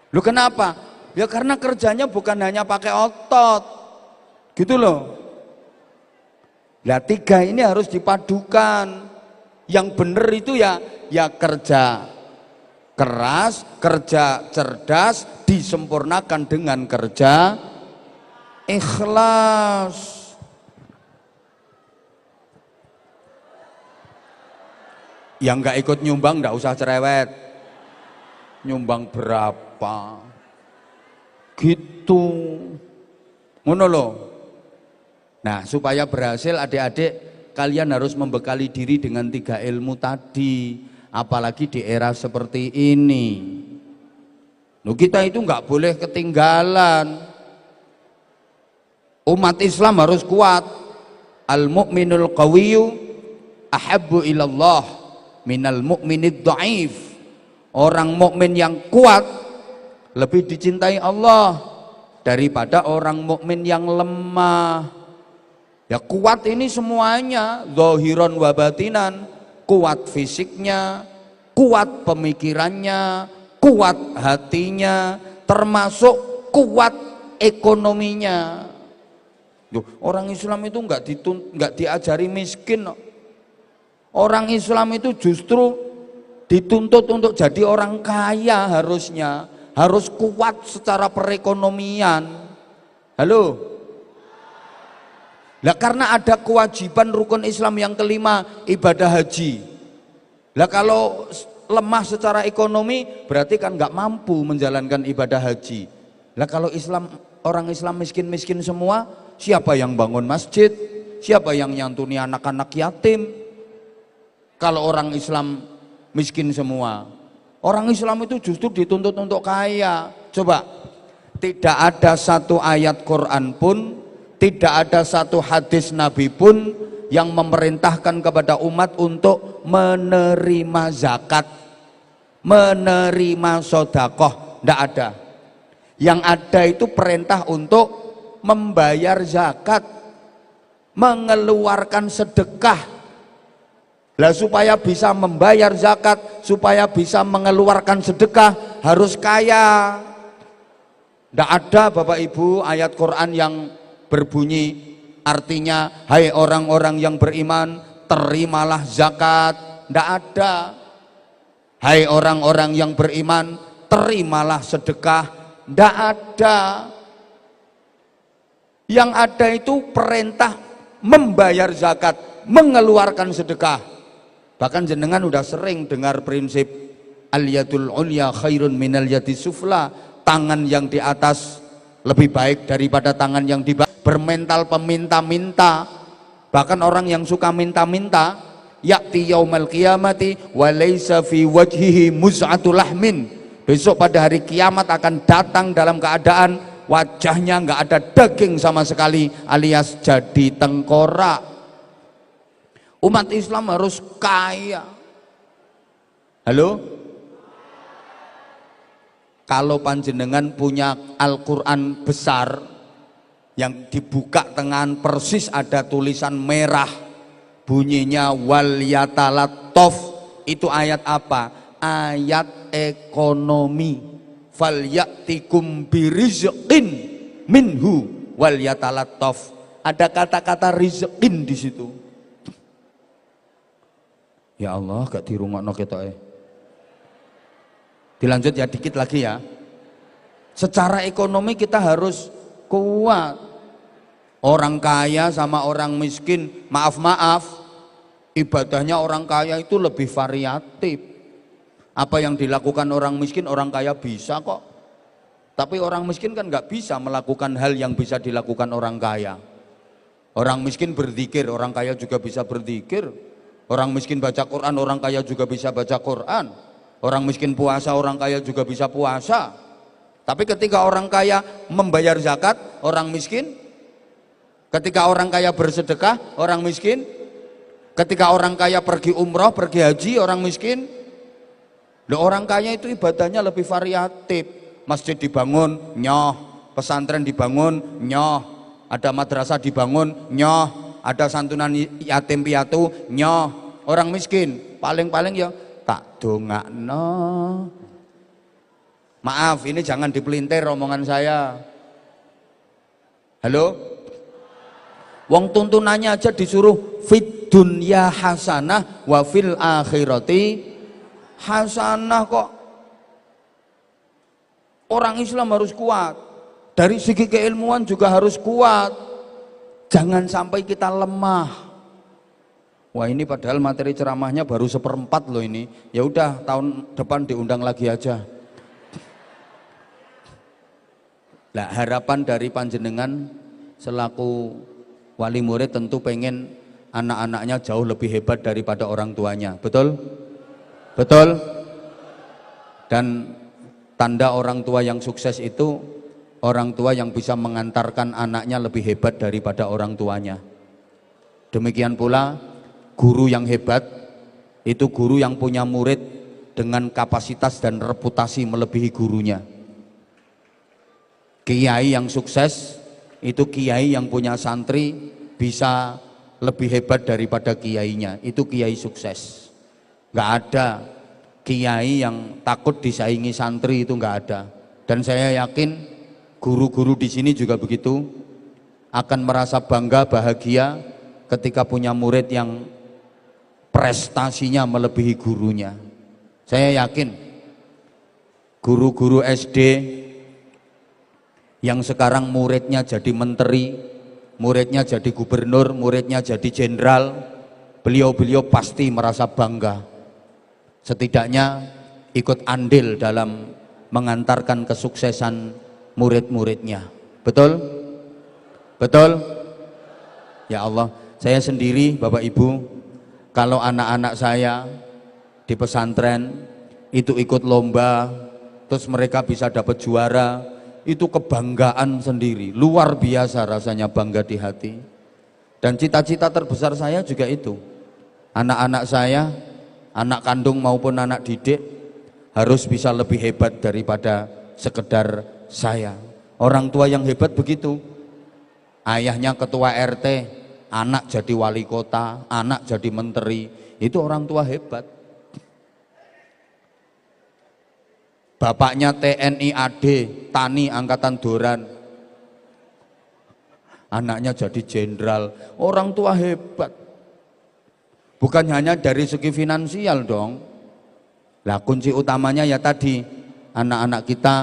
Lu kenapa? Ya karena kerjanya bukan hanya pakai otot. Gitu loh. Nah, tiga ini harus dipadukan. Yang benar itu ya kerja keras, kerja cerdas, disempurnakan dengan kerja ikhlas. Yang nggak ikut nyumbang nggak usah cerewet. Nyumbang berapa? Gitu. Ngono loh. Nah, supaya berhasil adik-adik, kalian harus membekali diri dengan 3 ilmu tadi. Apalagi di era seperti ini. Loh, kita itu nggak boleh ketinggalan. Umat Islam harus kuat. Al-mu'minul qawiyyu ahabbu ilallah minal mu'minid dhaif. Orang mukmin yang kuat lebih dicintai Allah daripada orang mukmin yang lemah. Ya kuat ini semuanya, zahiran wa batinan, kuat fisiknya, kuat pemikirannya, kuat hatinya, termasuk kuat ekonominya. Loh, orang Islam itu nggak diajari miskin. Orang Islam itu justru dituntut untuk jadi orang kaya harusnya, harus kuat secara perekonomian. Halo? Lah karena ada kewajiban rukun Islam yang kelima, ibadah haji. Lah kalau lemah secara ekonomi berarti kan nggak mampu menjalankan ibadah haji. Lah kalau orang Islam miskin-miskin semua, siapa yang bangun masjid? Siapa yang nyantuni anak-anak yatim? Kalau orang Islam miskin semua, orang Islam itu justru dituntut untuk kaya. Coba, tidak ada satu ayat Quran pun, tidak ada satu hadis Nabi pun yang memerintahkan kepada umat untuk menerima zakat, menerima sodakoh. Tidak ada. Yang ada itu perintah untuk membayar zakat, mengeluarkan sedekah. Lah supaya bisa membayar zakat, supaya bisa mengeluarkan sedekah harus kaya. Tidak ada Bapak Ibu ayat Quran yang berbunyi artinya hai orang-orang yang beriman terimalah zakat. Tidak ada. Hai orang-orang yang beriman terimalah sedekah. Tidak ada. Yang ada itu perintah membayar zakat, mengeluarkan sedekah. Bahkan jenengan udah sering dengar prinsip al-yadul ulya khairun minal yadis sufla, tangan yang di atas lebih baik daripada tangan yang di bawah. Bermental peminta-minta. Bahkan orang yang suka minta-minta, ya'ti yaumal qiyamati wa laysa fi wajhihi muz'atu lahmin. Besok pada hari kiamat akan datang dalam keadaan wajahnya nggak ada daging sama sekali, alias jadi tengkorak. Umat Islam harus kaya. Halo? Kalau panjenengan punya Al-Quran besar yang dibuka tangan persis ada tulisan merah bunyinya wal yatalattof, itu ayat apa? Ayat ekonomi. Fal ya'tikum birizqin minhu wal yatalattof. Ada kata-kata rizqin di situ. Ya Allah, gak dirungokno ketoke. Dilanjut ya dikit lagi ya. Secara ekonomi kita harus kuat. Orang kaya sama orang miskin, maaf-maaf, ibadahnya orang kaya itu lebih variatif. Apa yang dilakukan orang miskin, orang kaya bisa kok. Tapi orang miskin kan nggak bisa melakukan hal yang bisa dilakukan orang kaya. Orang miskin berzikir, orang kaya juga bisa berzikir. Orang miskin baca Quran, orang kaya juga bisa baca Quran. Orang miskin puasa, orang kaya juga bisa puasa. Tapi ketika orang kaya membayar zakat, orang miskin. Ketika orang kaya bersedekah, orang miskin. Ketika orang kaya pergi umroh, pergi haji, orang miskin. Loh, orang kaya itu ibadahnya lebih variatif. Masjid dibangun, nyoh. Pesantren dibangun, nyoh. Ada madrasah dibangun, nyoh. Ada santunan yatim piatu, nyoh. Orang miskin paling-paling ya tak dongakno. Maaf, ini jangan dipelintir omongan saya. Halo? Wong tuntunannya aja disuruh fid dunya hasanah wa fil akhirati hasanah kok. Orang Islam harus kuat. Dari segi keilmuan juga harus kuat. Jangan sampai kita lemah. Wah, ini padahal materi ceramahnya baru 1/4 loh ini. Ya udah, tahun depan diundang lagi aja. Lah, harapan dari panjenengan selaku wali murid tentu pengen anak-anaknya jauh lebih hebat daripada orang tuanya. Betul? Betul? Dan tanda orang tua yang sukses itu orang tua yang bisa mengantarkan anaknya lebih hebat daripada orang tuanya. Demikian pula guru yang hebat itu guru yang punya murid dengan kapasitas dan reputasi melebihi gurunya. Kiai yang sukses itu kiai yang punya santri bisa lebih hebat daripada kiainya, itu kiai sukses. Nggak ada kiai yang takut disaingi santri, itu nggak ada. Dan saya yakin guru-guru di sini juga begitu, akan merasa bangga, bahagia ketika punya murid yang prestasinya melebihi gurunya. Saya yakin guru-guru SD yang sekarang muridnya jadi menteri, muridnya jadi gubernur, muridnya jadi jenderal, beliau-beliau pasti merasa bangga. Setidaknya ikut andil dalam mengantarkan kesuksesan murid-muridnya. Betul? Betul? Ya Allah, saya sendiri Bapak Ibu, kalau anak-anak saya di pesantren itu ikut lomba, terus mereka bisa dapat juara, itu kebanggaan sendiri, luar biasa rasanya, bangga di hati. Dan cita-cita terbesar saya juga itu, anak-anak saya, anak kandung maupun anak didik harus bisa lebih hebat daripada sekedar saya. Orang tua yang hebat begitu, ayahnya ketua RT, anak jadi wali kota, anak jadi menteri, itu orang tua hebat. Bapaknya TNI AD, Tani Angkatan Doran, anaknya jadi jenderal, orang tua hebat. Bukan hanya dari segi finansial dong. Lah kunci utamanya ya tadi, anak-anak kita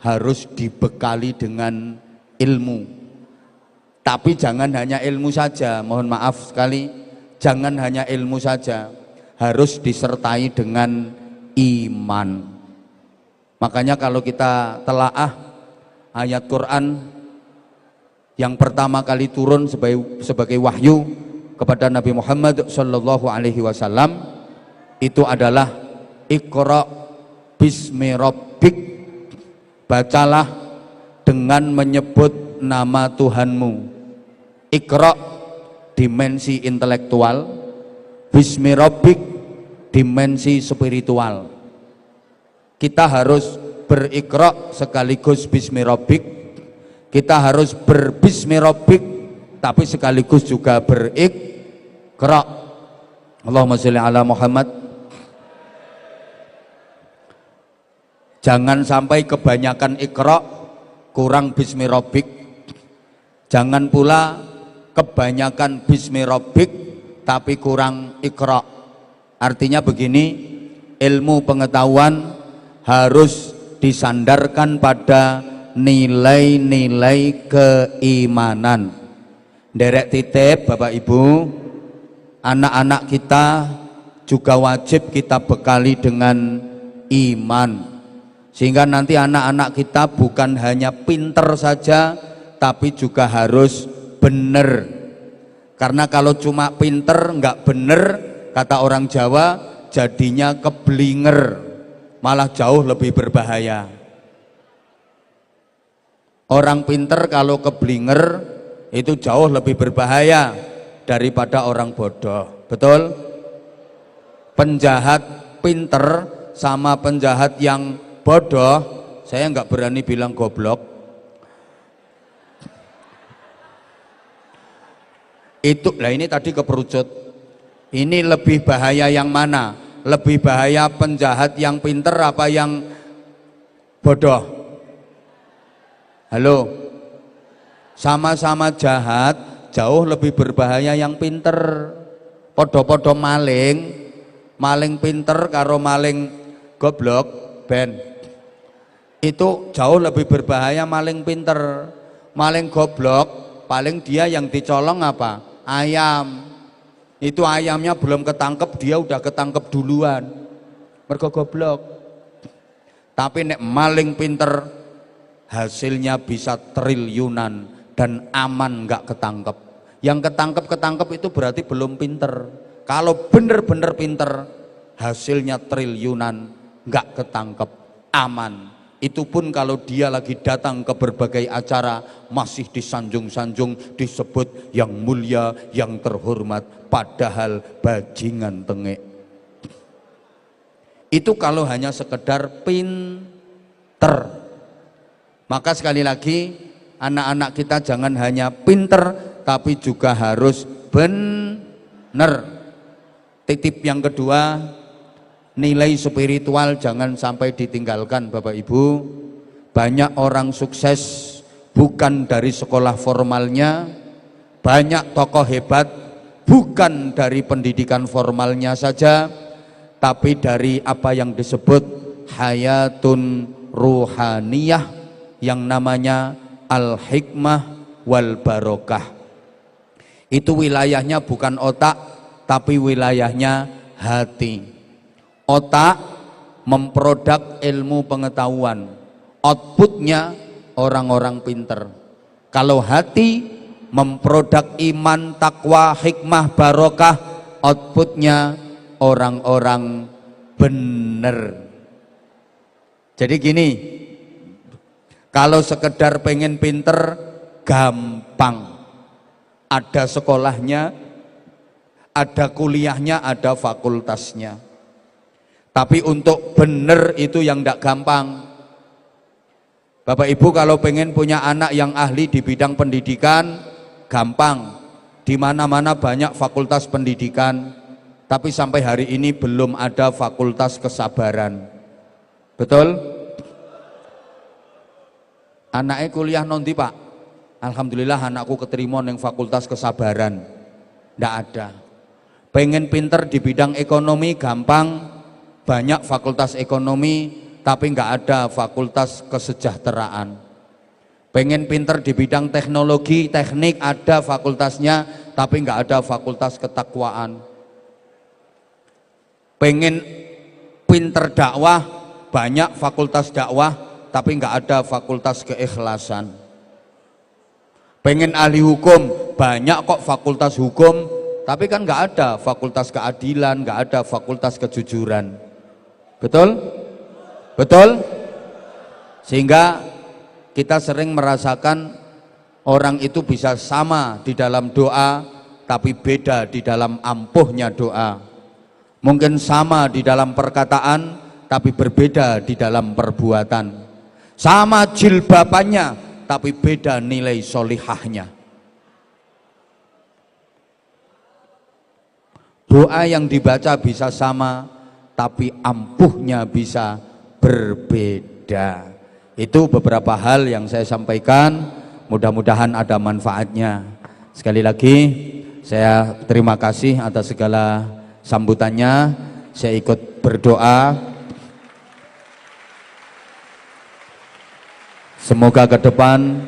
harus dibekali dengan ilmu. Tapi jangan hanya ilmu saja, mohon maaf sekali, jangan hanya ilmu saja, harus disertai dengan iman. Makanya kalau kita telaah ayat Quran yang pertama kali turun sebagai wahyu kepada Nabi Muhammad sallallahu alaihi wasallam itu adalah Iqra bismi rabbik, bacalah dengan menyebut nama Tuhanmu. Iqra dimensi intelektual, bismi rabbik dimensi spiritual. Kita harus berikra sekaligus bismi rabbik, kita harus berbismi rabbik tapi sekaligus juga berikra. Allahumma sholli ala Muhammad. Jangan sampai kebanyakan ikra kurang bismi rabbik, jangan pula kebanyakan bismi rabbik tapi kurang ikra. Artinya begini, ilmu pengetahuan harus disandarkan pada nilai-nilai keimanan. Derek titip Bapak Ibu, anak-anak kita juga wajib kita bekali dengan iman, sehingga nanti anak-anak kita bukan hanya pinter saja tapi juga harus bener. Karena kalau cuma pinter nggak bener, kata orang Jawa, jadinya keblinger, malah jauh lebih berbahaya. Orang pinter kalau keblinger itu jauh lebih berbahaya daripada orang bodoh. Betul? Penjahat pinter sama penjahat yang bodoh, saya nggak berani bilang goblok, itu lah ini tadi keperucut. Ini lebih bahaya yang mana? Lebih bahaya penjahat yang pinter apa yang bodoh? Halo? Sama-sama jahat, jauh lebih berbahaya yang pinter. Podo-podo maling, maling pinter karo maling goblok, ben. Itu jauh lebih berbahaya maling pinter. Maling goblok, paling dia yang dicolong apa? Ayam. Itu ayamnya belum ketangkep, dia udah ketangkep duluan, mergo goblok. Tapi nek maling pinter, hasilnya bisa triliunan dan aman nggak ketangkep. Yang ketangkep itu berarti belum pinter. Kalau bener-bener pinter, hasilnya triliunan, nggak ketangkep, aman. Itu pun kalau dia lagi datang ke berbagai acara masih disanjung-sanjung, disebut yang mulia, yang terhormat, padahal bajingan tengek. Itu kalau hanya sekedar pinter. Maka sekali lagi, anak-anak kita jangan hanya pinter, tapi juga harus benar. Titip yang kedua, nilai spiritual jangan sampai ditinggalkan Bapak Ibu. Banyak orang sukses bukan dari sekolah formalnya, banyak tokoh hebat bukan dari pendidikan formalnya saja, tapi dari apa yang disebut hayatun ruhaniyah, yang namanya al-hikmah wal barokah. Itu wilayahnya bukan otak, tapi wilayahnya hati. Otak memproduk ilmu pengetahuan, outputnya orang-orang pinter. Kalau hati memproduk iman, takwa, hikmah, barokah, outputnya orang-orang bener. Jadi gini, kalau sekedar pengen pinter gampang, ada sekolahnya, ada kuliahnya, ada fakultasnya. Tapi untuk bener itu yang tidak gampang. Bapak Ibu kalau pengen punya anak yang ahli di bidang pendidikan, gampang. Di mana-mana banyak fakultas pendidikan, tapi sampai hari ini belum ada fakultas kesabaran. Betul? Anaknya kuliah nanti Pak, alhamdulillah anakku keterima neng fakultas kesabaran. Nggak ada. Pengen pinter di bidang ekonomi gampang, banyak fakultas ekonomi, tapi nggak ada fakultas kesejahteraan. Pengen pinter di bidang teknologi, teknik ada fakultasnya, tapi nggak ada fakultas ketakwaan. Pengen pinter dakwah, banyak fakultas dakwah, tapi nggak ada fakultas keikhlasan. Pengen ahli hukum, banyak kok fakultas hukum, tapi kan nggak ada fakultas keadilan, nggak ada fakultas kejujuran. Betul? Betul? Sehingga kita sering merasakan orang itu bisa sama di dalam doa, tapi beda di dalam ampuhnya doa. Mungkin sama di dalam perkataan, tapi berbeda di dalam perbuatan. Sama jilbabannya, tapi beda nilai solihahnya. Doa yang dibaca bisa sama, tapi ampuhnya bisa berbeda. Itu beberapa hal yang saya sampaikan, mudah-mudahan ada manfaatnya. Sekali lagi saya terima kasih atas segala sambutannya. Saya ikut berdoa semoga ke depan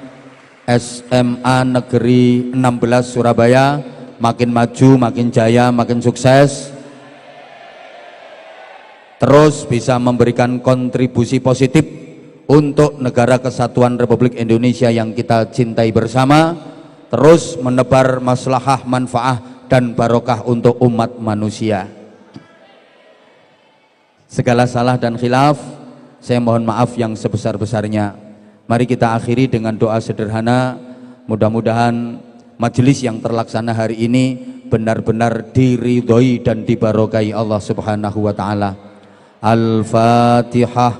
SMA Negeri 16 Surabaya makin maju, makin jaya, makin sukses, terus bisa memberikan kontribusi positif untuk negara kesatuan Republik Indonesia yang kita cintai bersama, terus menebar maslahah, manfaah dan barokah untuk umat manusia. Segala salah dan khilaf saya mohon maaf yang sebesar-besarnya. Mari kita akhiri dengan doa sederhana, mudah-mudahan majelis yang terlaksana hari ini benar-benar diridhoi dan dibarokai Allah Subhanahu wa taala. Al-Fatihah.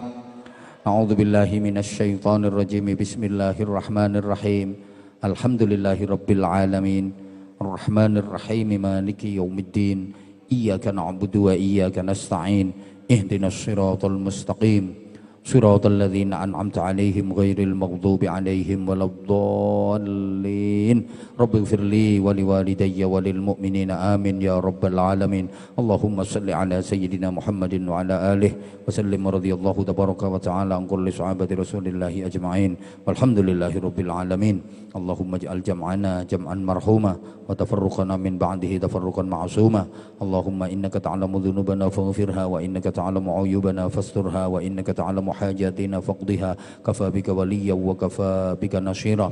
A'udzubillahi minasyaitonir rajim. Bismillahirrahmanirrahim. Alhamdulillahirabbil alamin. Arrahmanir rahim. Maliki yaumiddin. Iyyaka na'budu wa iyyaka nasta'in. Ihdinas siratal mustaqim. Siratal ladzina an'amta 'alaihim ghairil maghdubi 'alaihim waladdallin. Rabbighfirli wa liwalidayya wa lil mu'minina amin ya rabbal alamin. Allahumma shalli ala sayyidina Muhammadin wa ala alihi wa sallim radhiyallahu tabaraka wa ta'ala an kulli sahabati Rasulillahi ajma'in. Walhamdulillahi rabbil alamin. Allahumma ij'al jam'ana jam'an marhuma wa tafarruqana min ba'dihi tafarruqan ma'suma. Allahumma innaka ta'lamu dhunubana faghfirha wa innaka ta'lamu 'uyubana fasturha wa innaka ta'lamu hajatina faqdiha kafa bika waliyya wa kafa bika nasira.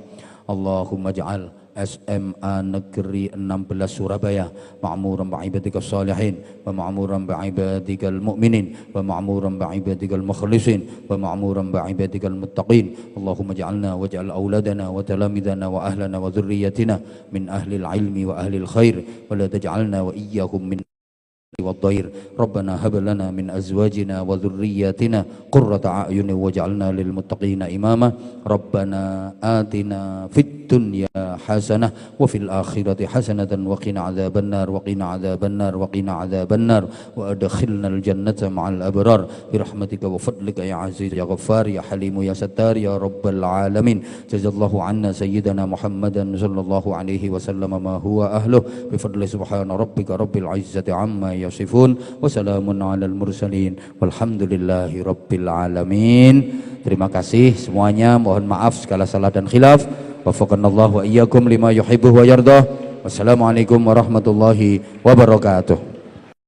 Allahumma ij'al SMA Negeri 16 Surabaya ma'muran bi'ibadika salihin wa ma'muran bi'ibadika mu'minin wa ma'muran bi'ibadika mukhlisin wa ma'muran bi'ibadika muttaqin. Allahumma ij'alna waj'al auladana wa talamidana wa ahlana wa dhurriyyatina min ahli al-ilmi wa ahli al-khair wa la taj'alna wa iyyahum min والضير ربنا هب لنا من أزواجنا وذرياتنا قرة أعين واجعلنا للمتقين إماما ربنا آتنا في الدنيا حسنة وفي الآخرة حسنة وقنا عذاب النار وقنا عذاب النار وقنا عذاب النار وأدخلنا الجنة مع الأبرار برحمتك وفضلك يا عزيز يا غفار يا حليم يا ستار يا رب العالمين جزا الله عنا سيدنا محمدا صلى الله عليه وسلم ما هو أهله بفضل سبحان ربك رب العزة عما يصفون وسلام على المرسلين walhamdulillahi rabbil alamin. Terima kasih semuanya, mohon maaf segala salah dan khilaf. Wafaqanallahu wa iyyakum lima yuhibbu wa yardah. Wassalamualaikum warahmatullahi wabarakatuh.